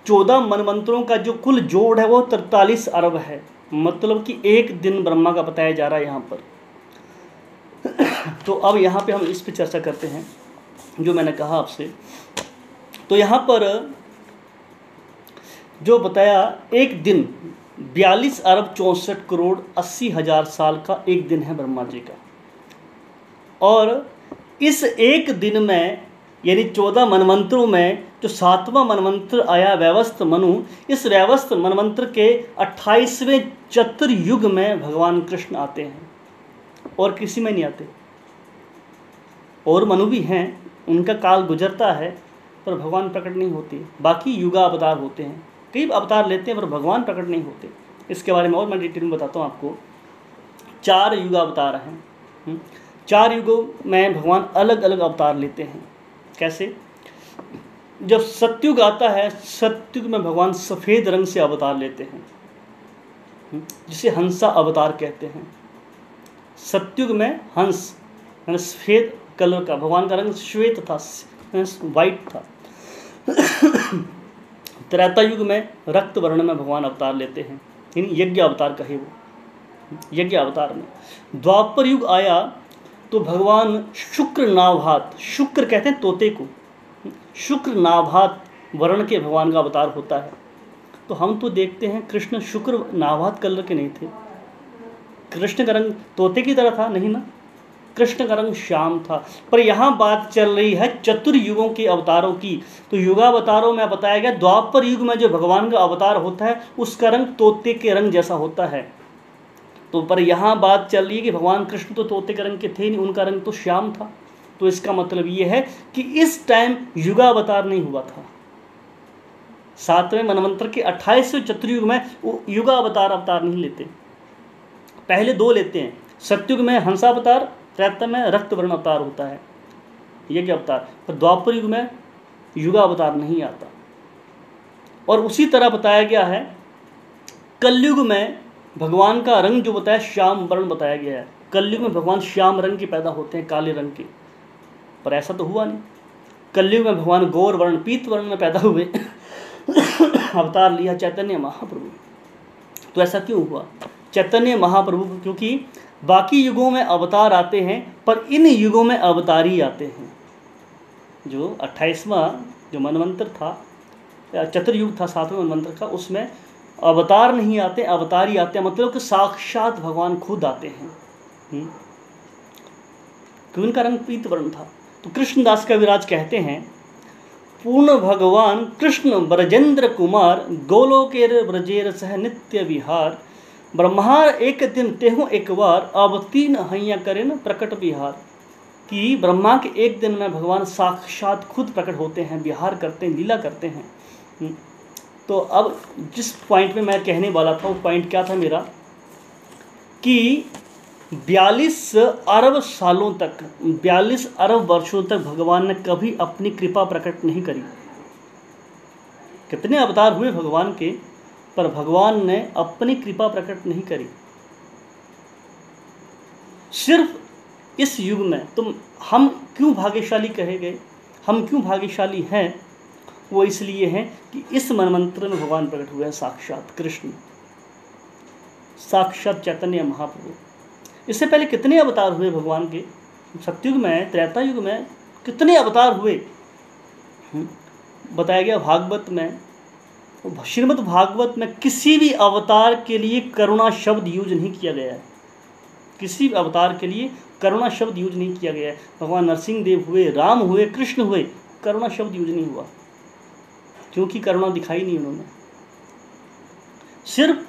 14 मनमंत्रों का जो कुल जोड़ है वो 43 अरब है। मतलब कि एक दिन ब्रह्मा का बताया जा रहा है यहाँ पर। तो अब यहाँ पे हम इस पे चर्चा करते हैं जो मैंने कहा आपसे। तो यहाँ पर जो बताया, एक दिन 42 अरब 64 करोड़ 80 हजार साल का एक दिन है ब्रह्मा जी का। और इस एक दिन में, यानी 14 मनमंत्रों में जो 7वां मनमंत्र आया वैवस्वत मनु, इस वैवस्वत मनमंत्र के 28वें चतुर्युग में भगवान कृष्ण आते हैं, और किसी में नहीं आते। और मनु भी हैं, उनका काल गुजरता है पर भगवान प्रकट नहीं होते। बाकी युगा अवतार होते हैं, कई अवतार लेते हैं पर भगवान प्रकट नहीं होते। इसके बारे में और मैं डिटेल में बताता हूँ आपको। 4 युगा अवतार हैं। 4 युगों में भगवान अलग अलग अवतार लेते हैं। कैसे? जब सतयुग आता है, सतयुग में भगवान सफ़ेद रंग से अवतार लेते हैं, जिसे हंसा अवतार कहते हैं। सतयुग में हंस यानी सफ़ेद कलर का, भगवान का रंग श्वेत था, वाइट था। त्रेता युग में रक्त वर्ण में भगवान अवतार लेते हैं, यज्ञ अवतार कहे वो, यज्ञ अवतार में। द्वापर युग आया तो भगवान शुक्र नाभात, शुक्र कहते हैं तोते को, शुक्र नाभात वर्ण के भगवान का अवतार होता है। तो हम तो देखते हैं कृष्ण शुक्र नाभात कलर के नहीं थे, कृष्ण का रंग तोते की तरह था नहीं ना, कृष्ण का रंग श्याम था। पर यहाँ बात चल रही है चतुर्युगों के अवतारों की। तो युगावतारों में बताया गया द्वापर युग में जो भगवान का अवतार होता है उसका रंग तोते के रंग जैसा होता है। तो पर यहाँ बात चल रही है कि भगवान कृष्ण तो तोते के रंग के थे नहीं, उनका रंग तो श्याम था। तो इसका मतलब ये है कि इस टाइम युगावतार नहीं हुआ था। 7वें मनवंतर के 28वें चतुर्युग में युगावतार अवतार नहीं लेते, पहले 2 लेते हैं। सत्युग में हंसावतार, त्रेता में रक्तवर्ण अवतार होता है, यज्ञ अवतार। पर द्वापर युग में युगावतार नहीं आता। और उसी तरह बताया गया है कलयुग में भगवान का रंग जो बताया श्याम वर्ण बताया गया है। कलयुग में भगवान श्याम रंग के पैदा होते हैं, काले रंग के। पर ऐसा तो हुआ नहीं, कलयुग में भगवान गौर वर्ण पीत वर्ण में पैदा हुए अवतार लिया चैतन्य महाप्रभु। तो ऐसा क्यों हुआ? चैतन्य महाप्रभु क्योंकि बाकी युगों में अवतार आते हैं पर इन युगों में अवतारी आते हैं। जो 28वां जो मनवंतर था, चतुर्युग था 7वें मनवंतर का, उसमें अवतार नहीं आते, अवतारी आते हैं। मतलब कि साक्षात भगवान खुद आते हैं। क्यों? उनका रंग पीत वर्ण था। तो कृष्णदास कविराज कहते हैं पूर्ण भगवान कृष्ण ब्रजेंद्र कुमार गोलोकेर ब्रजेर सह नित्य विहार ब्रह्मार एक दिन तेहु एक बार अब 3 हैया करें प्रकट विहार। कि ब्रह्मा के एक दिन में भगवान साक्षात खुद प्रकट होते हैं, विहार करते हैं, लीला करते हैं। तो अब जिस पॉइंट में मैं कहने वाला था वो पॉइंट क्या था मेरा, कि 42 अरब सालों तक, 42 अरब वर्षों तक भगवान ने कभी अपनी कृपा प्रकट नहीं करी। कितने अवतार हुए भगवान के, पर भगवान ने अपनी कृपा प्रकट नहीं करी। सिर्फ इस युग में तुम हम क्यों भाग्यशाली कहे गए, हम क्यों भाग्यशाली हैं, वो इसलिए हैं कि इस मनमंत्र में भगवान प्रकट हुए हैं साक्षात कृष्ण, साक्षात चैतन्य महाप्रभु। इससे पहले कितने अवतार हुए भगवान के? सत्युग में, त्रेता युग में कितने अवतार हुए बताया गया भागवत में। श्रीमद् भागवत में किसी भी अवतार के लिए करुणा शब्द यूज नहीं किया गया है, किसी भी अवतार के लिए करुणा शब्द यूज नहीं किया गया है। भगवान नरसिंह देव हुए, राम हुए, कृष्ण हुए, करुणा शब्द यूज नहीं हुआ, क्योंकि करुणा दिखाई नहीं उन्होंने। सिर्फ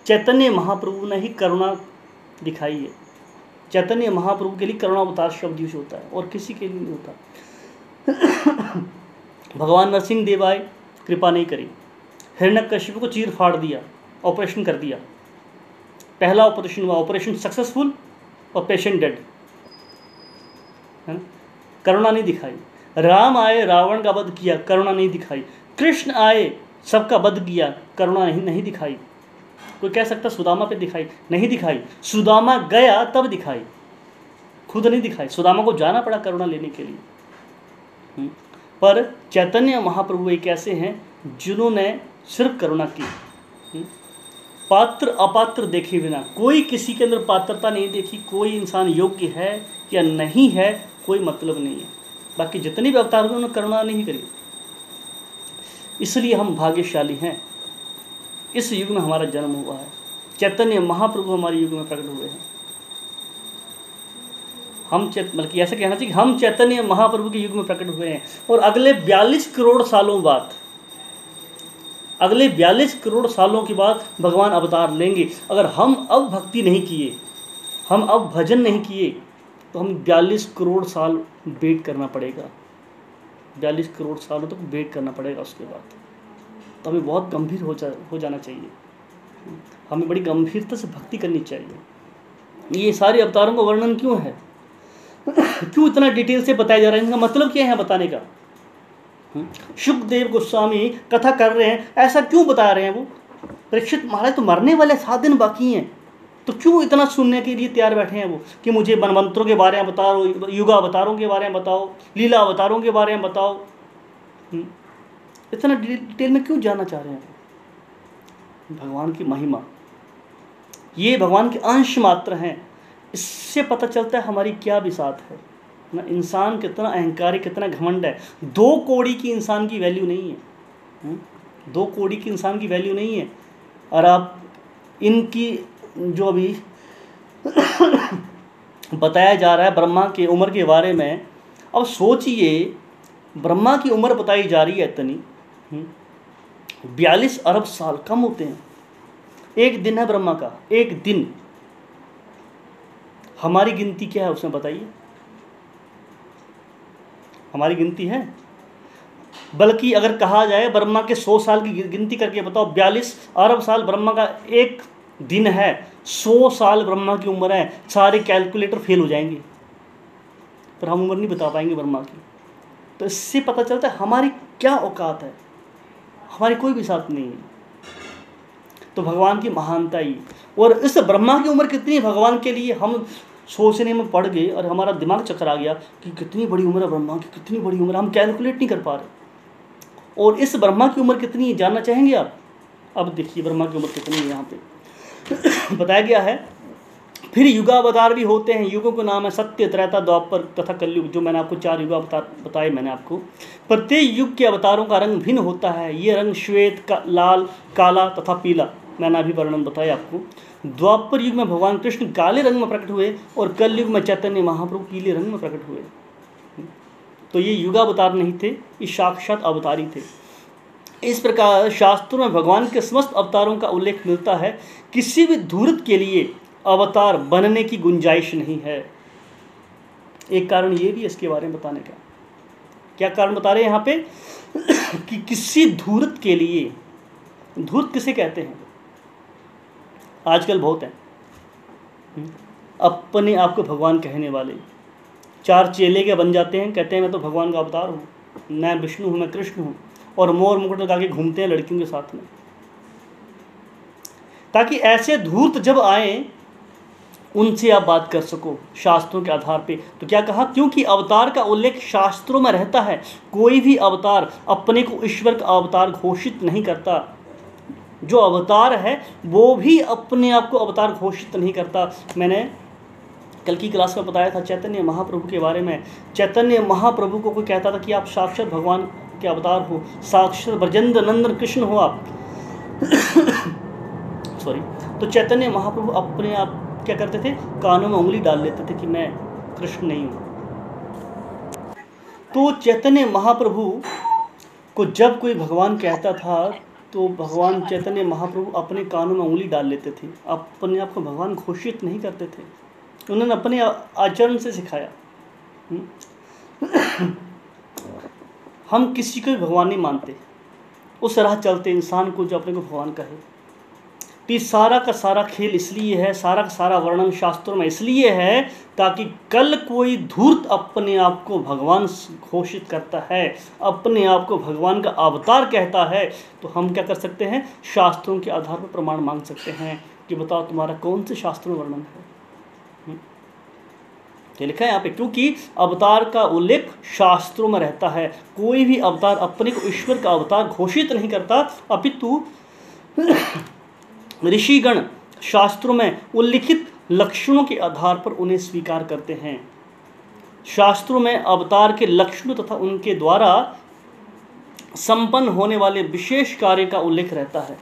चैतन्य महाप्रभु ने ही करुणा दिखाई है। चैतन्य महाप्रभु के लिए करुणा अवतार शब्द यूज होता है और किसी के लिए नहीं होता। भगवान नरसिंह देव आए, कृपा नहीं करी, हिरण्यकशिपु को चीर फाड़ दिया, ऑपरेशन कर दिया। पहला ऑपरेशन हुआ, ऑपरेशन सक्सेसफुल और पेशेंट डेड, है ना, करुणा नहीं दिखाई। राम आए, रावण का वध किया, करुणा नहीं दिखाई। कृष्ण आए, सबका वध किया, करुणा नहीं दिखाई। कोई कह सकता सुदामा पे दिखाई, नहीं दिखाई। सुदामा गया तब दिखाई, खुद नहीं दिखाई। सुदामा को जाना पड़ा करुणा लेने के लिए। पर चैतन्य महाप्रभु एक ऐसे हैं जिन्होंने सिर्फ करुणा की, पात्र अपात्र देखे बिना। कोई किसी के अंदर पात्रता नहीं देखी, कोई इंसान योग्य है या नहीं है कोई मतलब नहीं है। बाकी जितने भी अवतार हुए उन्होंने करुणा नहीं करी। इसलिए हम भाग्यशाली हैं, इस युग में हमारा जन्म हुआ है। चैतन्य महाप्रभु हमारे युग में प्रकट हुए हैं। हम बल्कि ऐसा कहना चाहिए हम चैतन्य महाप्रभु के युग में प्रकट हुए हैं। और अगले 42 करोड़ सालों बाद, अगले 42 करोड़ सालों के बाद भगवान अवतार लेंगे। अगर हम अब भक्ति नहीं किए, हम अब भजन नहीं किए, तो हम 42 करोड़ साल वेट करना पड़ेगा। 42 करोड़ सालों तक वेट करना पड़ेगा। उसके बाद तो हमें बहुत गंभीर हो जाना चाहिए, हमें बड़ी गंभीरता से भक्ति करनी चाहिए। ये सारे अवतारों का वर्णन क्यों है, क्यों इतना डिटेल से बताया जा रहा है, इनका मतलब क्या है बताने का? शुकदेव गोस्वामी कथा कर रहे हैं, ऐसा क्यों बता रहे हैं? वो परीक्षित महाराज तो मरने वाले 7 दिन बाकी हैं, तो क्यों इतना सुनने के लिए तैयार बैठे हैं वो, कि मुझे मनमंत्रों के बारे में बताओ, युगा अवतारों के बारे में बताओ, लीला अवतारों के बारे में बताओ। इतना डिटेल में क्यों जानना चाह रहे हैं? भगवान की महिमा, ये भगवान के अंश मात्र हैं। इससे पता चलता है हमारी क्या बिसात है ना, इंसान कितना अहंकारी, कितना घमंड है। 2 कौड़ी की इंसान की वैल्यू नहीं है, 2 कौड़ी की इंसान की वैल्यू नहीं है। और आप इनकी जो अभी बताया जा रहा है ब्रह्मा की उम्र के बारे में, अब सोचिए ब्रह्मा की उम्र बताई जा रही है इतनी, 42 अरब साल, कम होते हैं। एक दिन है ब्रह्मा का, एक दिन। हमारी गिनती क्या है उसमें बताइए? हमारी गिनती है? बल्कि अगर कहा जाए ब्रह्मा के 100 साल की गिनती करके बताओ, 42 अरब साल ब्रह्मा का एक दिन है, 100 साल ब्रह्मा की उम्र है, सारे कैलकुलेटर फेल हो जाएंगे, पर हम उम्र नहीं बता पाएंगे ब्रह्मा की। तो इससे पता चलता है हमारी क्या औकात है, हमारी कोई भी साथ नहीं है। तो भगवान की महानता ही, और इस ब्रह्मा की उम्र कितनी है भगवान के लिए, हम सोचने में पड़ गए और हमारा दिमाग चकरा गया कि कितनी बड़ी उम्र है ब्रह्मा की, कितनी बड़ी उम्र, हम कैलकुलेट नहीं कर पा रहे। और इस ब्रह्मा की उम्र कितनी है जानना चाहेंगे आप? अब देखिए ब्रह्मा की उम्र कितनी है यहाँ पे बताया गया है। फिर युगावतार भी होते हैं। युगों का नाम है सत्य, त्रेता, द्वापर तथा कलयुग। जो मैंने आपको 4 युगावतार बताए मैंने आपको। प्रत्येक युग के अवतारों का रंग भिन्न होता है। ये रंग श्वेत, लाल, काला तथा पीला, मैंने अभी वर्णन बताया आपको। द्वापर युग में भगवान कृष्ण काले रंग में प्रकट हुए और कल युग में चैतन्य महाप्रभु पीले रंग में प्रकट हुए। तो ये युगावतार नहीं थे, ये साक्षात अवतारी थे। इस प्रकार शास्त्रों में भगवान के समस्त अवतारों का उल्लेख मिलता है। किसी भी धूर्त के लिए अवतार बनने की गुंजाइश नहीं है। एक कारण ये भी इसके बारे में बताने का, क्या कारण बता रहे हैं यहाँ पे कि किसी धूर्त के लिए, धूर्त किसे कहते हैं? आजकल बहुत हैं अपने आप को भगवान कहने वाले। 4 चेले के बन जाते हैं, कहते हैं मैं तो भगवान का अवतार हूँ, मैं विष्णु हूँ, मैं कृष्ण हूँ, और मोर मुकुट लगा के घूमते हैं लड़कियों के साथ में। ताकि ऐसे धूर्त जब आए उनसे आप बात कर सको शास्त्रों के आधार पे। तो क्या कहा? क्योंकि अवतार का उल्लेख शास्त्रों में रहता है। कोई भी अवतार अपने को ईश्वर का अवतार घोषित नहीं करता। जो अवतार है वो भी अपने आप को अवतार घोषित नहीं करता। मैंने कल की क्लास में बताया था चैतन्य महाप्रभु के बारे में। चैतन्य महाप्रभु को कोई कहता था कि आप साक्षात भगवान के अवतार हो, साक्षात ब्रजेंद्र नंदन कृष्ण हो आप सॉरी। तो चैतन्य महाप्रभु अपने आप क्या करते थे? कानों में उंगली डाल लेते थे कि मैं कृष्ण नहीं हूँ। तो चैतन्य महाप्रभु को जब कोई भगवान कहता था तो भगवान चैतन्य महाप्रभु अपने कानों में उंगली डाल लेते थे, अपने आप को भगवान घोषित नहीं करते थे। उन्होंने अपने आचरण से सिखाया। हम किसी को भी भगवान नहीं मानते, उस राह चलते इंसान को जो अपने को भगवान कहे। तो सारा का सारा खेल इसलिए है, सारा का सारा वर्णन शास्त्रों में इसलिए है ताकि कल कोई धूर्त अपने आप को भगवान घोषित करता है, अपने आप को भगवान का अवतार कहता है, तो हम क्या कर सकते हैं? शास्त्रों के आधार पर प्रमाण मांग सकते हैं कि बताओ तुम्हारा कौन से शास्त्रों में वर्णन है। ये लिखा है यहाँ पे, क्योंकि अवतार का उल्लेख शास्त्रों में रहता है। कोई भी अवतार अपने को ईश्वर का अवतार घोषित नहीं करता, अपितु ऋषिगण शास्त्रों में उल्लिखित लक्षणों के आधार पर उन्हें स्वीकार करते हैं। शास्त्रों में अवतार के लक्षणों तथा उनके द्वारा संपन्न होने वाले विशेष कार्य का उल्लेख रहता है।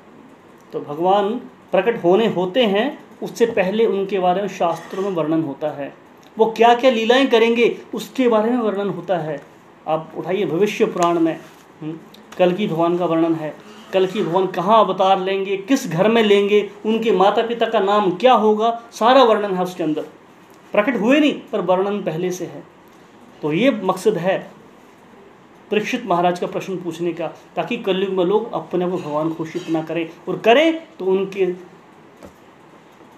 तो भगवान प्रकट होने होते हैं, उससे पहले उनके बारे में शास्त्रों में वर्णन होता है। वो क्या क्या लीलाएं करेंगे उसके बारे में वर्णन होता है। आप उठाइए भविष्य पुराण में कल की भगवान का वर्णन है। कल की भगवान कहाँ अवतार लेंगे, किस घर में लेंगे, उनके माता पिता का नाम क्या होगा, सारा वर्णन है उसके अंदर। प्रकट हुए नहीं पर वर्णन पहले से है। तो ये मकसद है परीक्षित महाराज का प्रश्न पूछने का, ताकि कलयुग में लोग अपने को भगवान घोषित ना करें, और करें तो उनके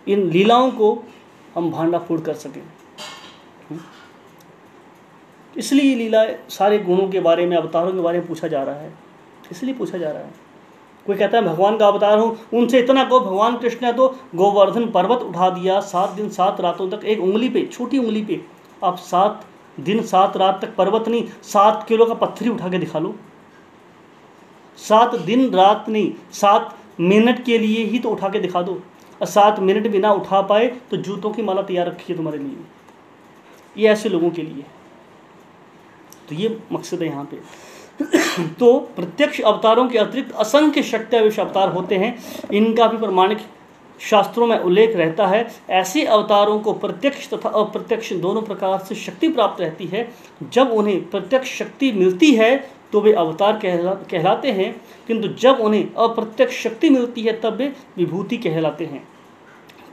इन लीलाओं को हम भांडा फोड़ कर सकें। इसलिए लीला सारे गुणों के बारे में, अवतारों के बारे में पूछा जा रहा है, इसलिए पूछा जा रहा है। कोई कहता है भगवान का अवतार हूँ, उनसे इतना को भगवान कृष्ण ने तो गोवर्धन पर्वत उठा दिया, 7 दिन 7 रातों तक एक उंगली पे, छोटी उंगली पे। आप 7 दिन 7 रात तक पर्वत नहीं, 7 किलो का पत्थर ही उठा के दिखा लो। 7 दिन रात नहीं, 7 मिनट के लिए ही तो उठा के दिखा दो। और 7 मिनट भी ना उठा पाए तो जूतों की माला तैयार रखी है तुम्हारे लिए। ये ऐसे लोगों के लिए। तो ये मकसद है यहाँ पे। तो प्रत्यक्ष अवतारों के अतिरिक्त असंख्य शक्त्यावेश अवतार होते हैं, इनका भी प्रमाणिक शास्त्रों में उल्लेख रहता है। ऐसे अवतारों को प्रत्यक्ष तथा अप्रत्यक्ष दोनों प्रकार से शक्ति प्राप्त रहती है। जब उन्हें प्रत्यक्ष शक्ति मिलती है तो वे अवतार कहलाते हैं, किंतु जब उन्हें अप्रत्यक्ष शक्ति मिलती है तब वे विभूति कहलाते हैं।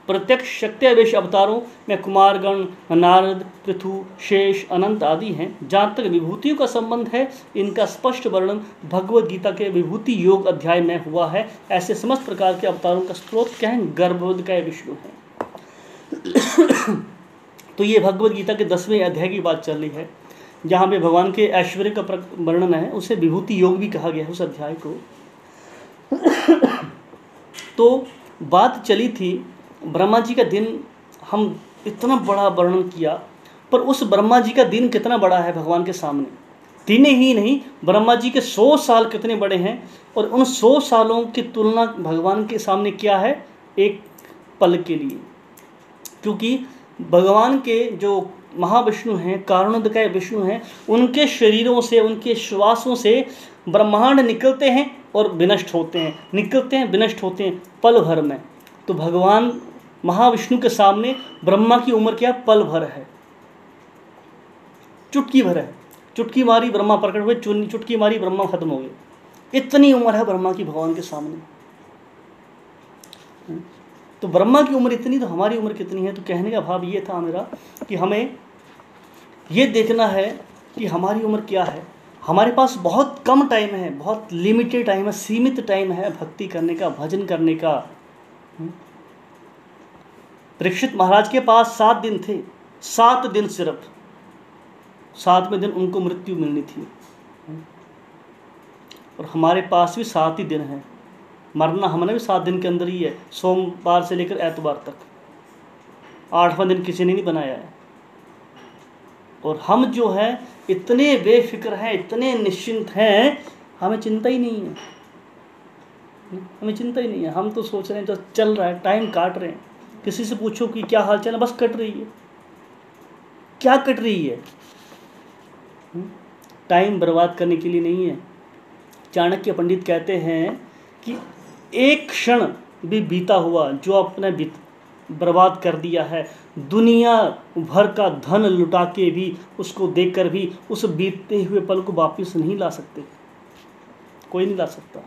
प्रत्यक्ष शक्त्यावेश अवतारों में कुमारगण, नारद, पृथु, शेष, अनंत आदि हैं। जहाँ तक विभूतियों का संबंध है, इनका स्पष्ट वर्णन भगवद गीता के विभूति योग अध्याय में हुआ है। ऐसे समस्त प्रकार के अवतारों का स्रोत क्या है? गर्भोदय विष्णु है। तो ये भगवद गीता के 10वें अध्याय की बात चल रही है, जहाँ पे भगवान के ऐश्वर्य का वर्णन है। उसे विभूति योग भी कहा गया है उस अध्याय को। तो बात चली थी ब्रह्मा जी का दिन, हम इतना बड़ा वर्णन किया, पर उस ब्रह्मा जी का दिन कितना बड़ा है भगवान के सामने? दिन ही नहीं, ब्रह्मा जी के 100 साल कितने बड़े हैं, और उन 100 सालों की तुलना भगवान के सामने क्या है? एक पल के लिए। क्योंकि भगवान के जो महाविष्णु हैं, कारणोदय विष्णु हैं, उनके शरीरों से, उनके श्वासों से ब्रह्मांड निकलते हैं और विनष्ट होते हैं, निकलते हैं विनष्ट होते हैं पल भर में। तो भगवान महाविष्णु के सामने ब्रह्मा की उम्र क्या? पल भर है, चुटकी भर है। चुटकी मारी ब्रह्मा प्रकट हुए, चुटकी मारी ब्रह्मा खत्म हो गए। इतनी उम्र है ब्रह्मा की भगवान के सामने। तो ब्रह्मा की उम्र इतनी, तो हमारी उम्र कितनी है? तो कहने का भाव ये था मेरा कि हमें ये देखना है कि हमारी उम्र क्या है। हमारे पास बहुत कम टाइम है, बहुत लिमिटेड टाइम है, सीमित टाइम है भक्ति करने का, भजन करने का। परीक्षित महाराज के पास 7 दिन थे, 7 दिन सिर्फ। 7वें दिन उनको मृत्यु मिलनी थी, और हमारे पास भी 7 ही दिन हैं। मरना हमने भी 7 दिन के अंदर ही है, सोमवार से लेकर एतवार तक। 8वां दिन किसी ने नहीं बनाया है। और हम जो है इतने बेफिक्र हैं, इतने निश्चिंत हैं, हमें चिंता ही नहीं है। हमें चिंता ही नहीं है। हम तो सोच रहे हैं जो चल रहा है, टाइम काट रहे हैं। किसी से पूछो कि क्या हाल चाल है, बस कट रही है। क्या कट रही है? टाइम बर्बाद करने के लिए नहीं है। चाणक्य पंडित कहते हैं कि एक क्षण भी बीता हुआ जो आपने बर्बाद कर दिया है, दुनिया भर का धन लुटा के भी, उसको देखकर भी उस बीतते हुए पल को वापस नहीं ला सकते। कोई नहीं ला सकता।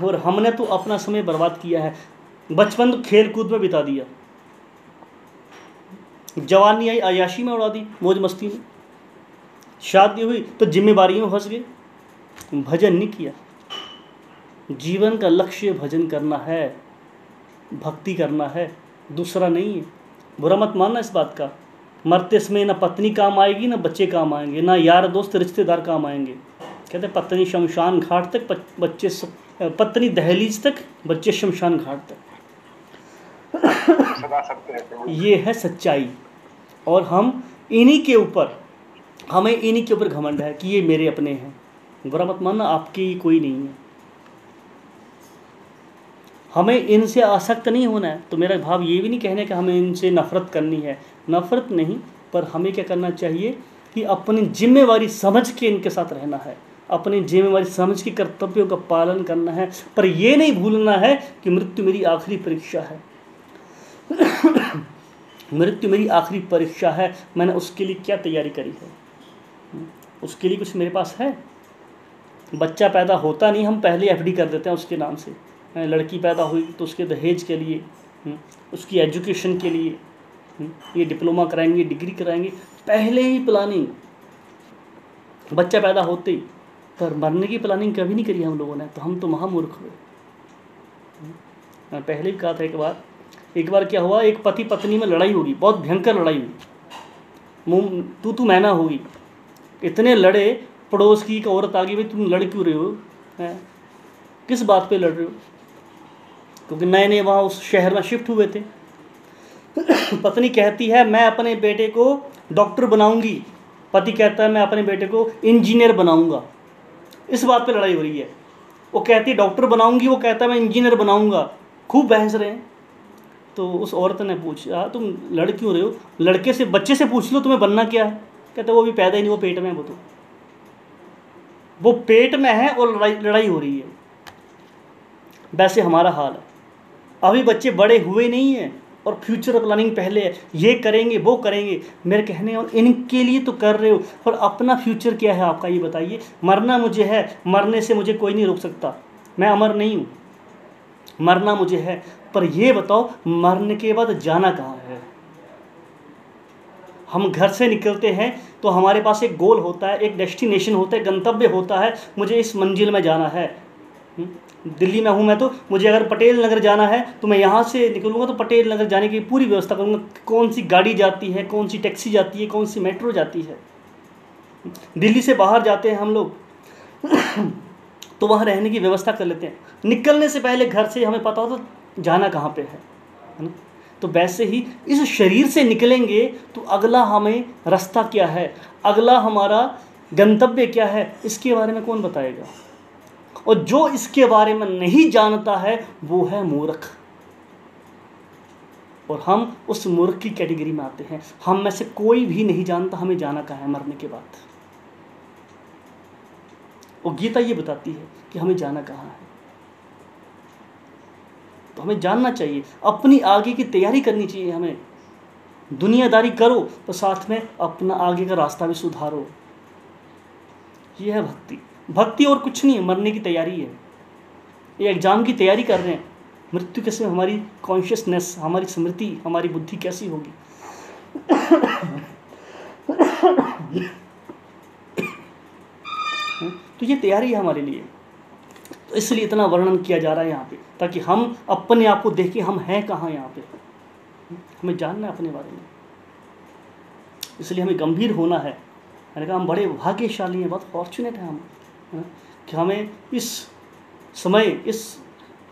और हमने तो अपना समय बर्बाद किया है। बचपन तो खेल कूद में बिता दिया, जवानी आई अय्याशी में उड़ा दी, मौज मस्ती में। शादी हुई तो जिम्मेदारियों में फंस गए, भजन नहीं किया। जीवन का लक्ष्य भजन करना है, भक्ति करना है, दूसरा नहीं है। बुरा मत मानना इस बात का। मरते समय ना पत्नी काम आएगी, ना बच्चे काम आएंगे, ना यार दोस्त रिश्तेदार काम आएंगे। कहते पत्नी शमशान घाट तक, बच्चे पत्नी दहलीज तक, बच्चे शमशान घाट तक। ये है सच्चाई। और हम इन्हीं के ऊपर, हमें इन्हीं के ऊपर घमंड है कि ये मेरे अपने हैं। बुरा मत मानना, आपके कोई नहीं है। हमें इनसे आसक्त नहीं होना है। तो मेरा भाव ये भी नहीं कहने कि हमें इनसे नफ़रत करनी है, नफ़रत नहीं, पर हमें क्या करना चाहिए कि अपनी जिम्मेवारी समझ के इनके साथ रहना है, अपनी जिम्मेवारी समझ के कर्तव्यों का पालन करना है। पर यह नहीं भूलना है कि मृत्यु मेरी आखिरी परीक्षा है। मृत्यु मेरी आखिरी परीक्षा है, मैंने उसके लिए क्या तैयारी करी है? उसके लिए कुछ मेरे पास है? बच्चा पैदा होता नहीं, हम पहले एफडी कर देते हैं उसके नाम से। लड़की पैदा हुई तो उसके दहेज के लिए, उसकी एजुकेशन के लिए, ये डिप्लोमा कराएंगे, डिग्री कराएंगे, पहले ही प्लानिंग। बच्चा पैदा होते ही, पर मरने की प्लानिंग कभी नहीं करी हम लोगों ने। तो हम तो महामूर्ख हुए। मैं पहले भी कहा था एक बार क्या हुआ, एक पति पत्नी में लड़ाई होगी, बहुत भयंकर लड़ाई हुई, मुँह तू मैना होगी। इतने लड़े, पड़ोस की एक औरत आ गई, भाई तुम लड़ क्यों रहे हो, किस बात पे लड़ रहे हो? क्योंकि नए नए वहाँ उस शहर में शिफ्ट हुए थे। पत्नी कहती है मैं अपने बेटे को डॉक्टर बनाऊंगी, पति कहता है मैं अपने बेटे को इंजीनियर बनाऊंगा। इस बात पे लड़ाई हो रही है। वो कहती है डॉक्टर बनाऊंगी, वो कहता है मैं इंजीनियर बनाऊंगा। खूब बहस रहे हैं। तो उस औरत ने पूछा तुम लड़ क्यों रहे हो? लड़के से, बच्चे से पूछ लो तुम्हें बनना क्या है। कहते वो भी पैदा ही नहीं, वो पेट में है, वो पेट में है और लड़ाई हो रही है। वैसे हमारा हाल है। अभी बच्चे बड़े हुए नहीं हैं और फ्यूचर प्लानिंग पहले है, ये करेंगे वो करेंगे। मेरे कहने और इनके लिए तो कर रहे हो, और अपना फ्यूचर क्या है आपका ये बताइए। मरना मुझे है, मरने से मुझे कोई नहीं रोक सकता, मैं अमर नहीं हूँ, मरना मुझे है। पर ये बताओ मरने के बाद जाना कहाँ है? हम घर से निकलते हैं तो हमारे पास एक गोल होता है, एक डेस्टिनेशन होता है, गंतव्य होता है, मुझे इस मंजिल में जाना है। दिल्ली में हूँ मैं, तो मुझे अगर पटेल नगर जाना है तो मैं यहाँ से निकलूँगा तो पटेल नगर जाने की पूरी व्यवस्था करूँगा। कौन सी गाड़ी जाती है, कौन सी टैक्सी जाती है, कौन सी मेट्रो जाती है। दिल्ली से बाहर जाते हैं हम लोग तो वहाँ रहने की व्यवस्था कर लेते हैं। निकलने से पहले घर से हमें पता होता जाना कहाँ पे है ना। तो वैसे ही इस शरीर से निकलेंगे तो अगला हमें रास्ता क्या है, अगला हमारा गंतव्य क्या है, इसके बारे में कौन बताएगा? और जो इसके बारे में नहीं जानता है वो है मूर्ख। और हम उस मूर्ख की कैटेगरी में आते हैं। हम में से कोई भी नहीं जानता हमें जाना कहाँ है मरने के बाद। और गीता ये बताती है कि हमें जाना कहाँ है। तो हमें जानना चाहिए, अपनी आगे की तैयारी करनी चाहिए। हमें दुनियादारी करो तो साथ में अपना आगे का रास्ता भी सुधारो। ये है भक्ति। भक्ति और कुछ नहीं है, मरने की तैयारी है। ये एग्जाम की तैयारी कर रहे हैं, मृत्यु कैसे, हमारी कॉन्शियसनेस, हमारी स्मृति, हमारी बुद्धि कैसी होगी। तो ये तैयारी है हमारे लिए। तो इसलिए इतना वर्णन किया जा रहा है यहाँ पे, ताकि हम अपने आप को देखें हम हैं कहाँ यहाँ पे। हमें जानना है अपने बारे में, इसलिए हमें गंभीर होना है। मैंने कहा हम बड़े भाग्यशाली हैं, बहुत फॉर्चुनेट हैं हम, है ना, कि हमें इस समय इस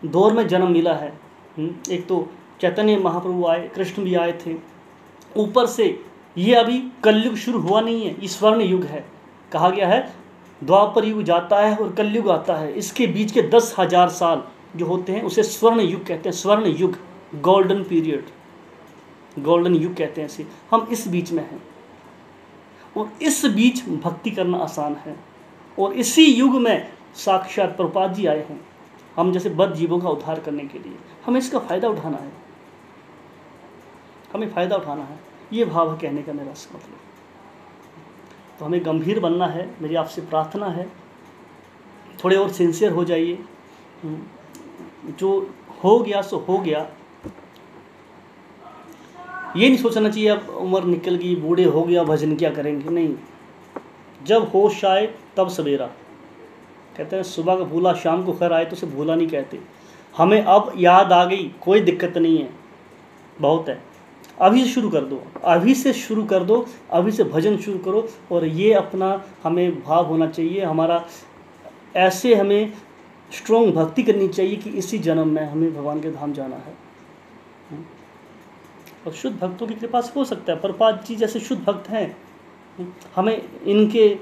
दौर में जन्म मिला है। एक तो चैतन्य महाप्रभु आए, कृष्ण भी आए थे, ऊपर से ये अभी कलयुग शुरू हुआ नहीं है, ये स्वर्ण युग है। कहा गया है द्वापर युग जाता है और कलयुग आता है, इसके बीच के 10,000 साल जो होते हैं उसे स्वर्ण युग कहते हैं। स्वर्ण युग, गोल्डन पीरियड, गोल्डन युग कहते हैं इसे। हम इस बीच में हैं और इस बीच भक्ति करना आसान है। और इसी युग में साक्षात प्रभुपाद जी आए हैं हम जैसे बद्ध जीवों का उद्धार करने के लिए। हमें इसका फ़ायदा उठाना है, हमें फ़ायदा उठाना है। ये भाव है कहने का मेरा मतलब। तो हमें गंभीर बनना है। मेरी आपसे प्रार्थना है थोड़े और सिंसियर हो जाइए। जो हो गया सो हो गया। ये नहीं सोचना चाहिए अब उम्र निकल गई, बूढ़े हो गया, भजन क्या करेंगे। नहीं, जब होश आए तब सवेरा। कहते हैं सुबह का भूला शाम को खैर आए, तो उसे भूला नहीं कहते। हमें अब याद आ गई, कोई दिक्कत नहीं है, बहुत है। अभी से शुरू कर दो, अभी से शुरू कर दो, अभी से भजन शुरू करो। और ये अपना हमें भाव होना चाहिए हमारा, ऐसे हमें स्ट्रॉन्ग भक्ति करनी चाहिए कि इसी जन्म में हमें भगवान के धाम जाना है। और शुद्ध भक्तों की कृपा से हो सकता है। प्रभुपाद जी जैसे शुद्ध भक्त हैं, हमें इनके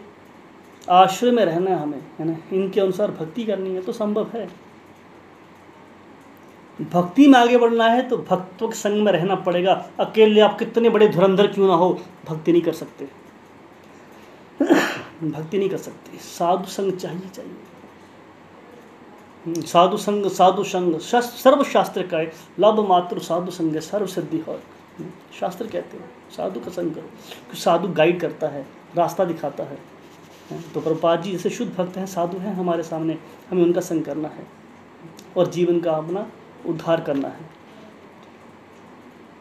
आश्रय में रहना है, हमें, है ना, इनके अनुसार भक्ति करनी है तो संभव है। भक्ति में आगे बढ़ना है तो भक्तों के संग में रहना पड़ेगा। अकेले आप कितने बड़े धुरंधर क्यों ना हो, भक्ति नहीं कर सकते, भक्ति नहीं कर सकते। साधु संग चाहिए। साधु संग सर्व शास्त्र का है, लब मात्र साधु संग सर्व सिद्धि हो। शास्त्र कहते हैं साधु का संग करो, क्योंकि साधु गाइड करता है, रास्ता दिखाता है। तो प्रभुपाद जी जैसे शुद्ध भक्त हैं, साधु हैं हमारे सामने, हमें उनका संग करना है और जीवन का अपना उद्धार करना है।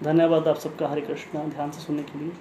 धन्यवाद आप सबका। हरे कृष्णा। ध्यान से सुनने के लिए।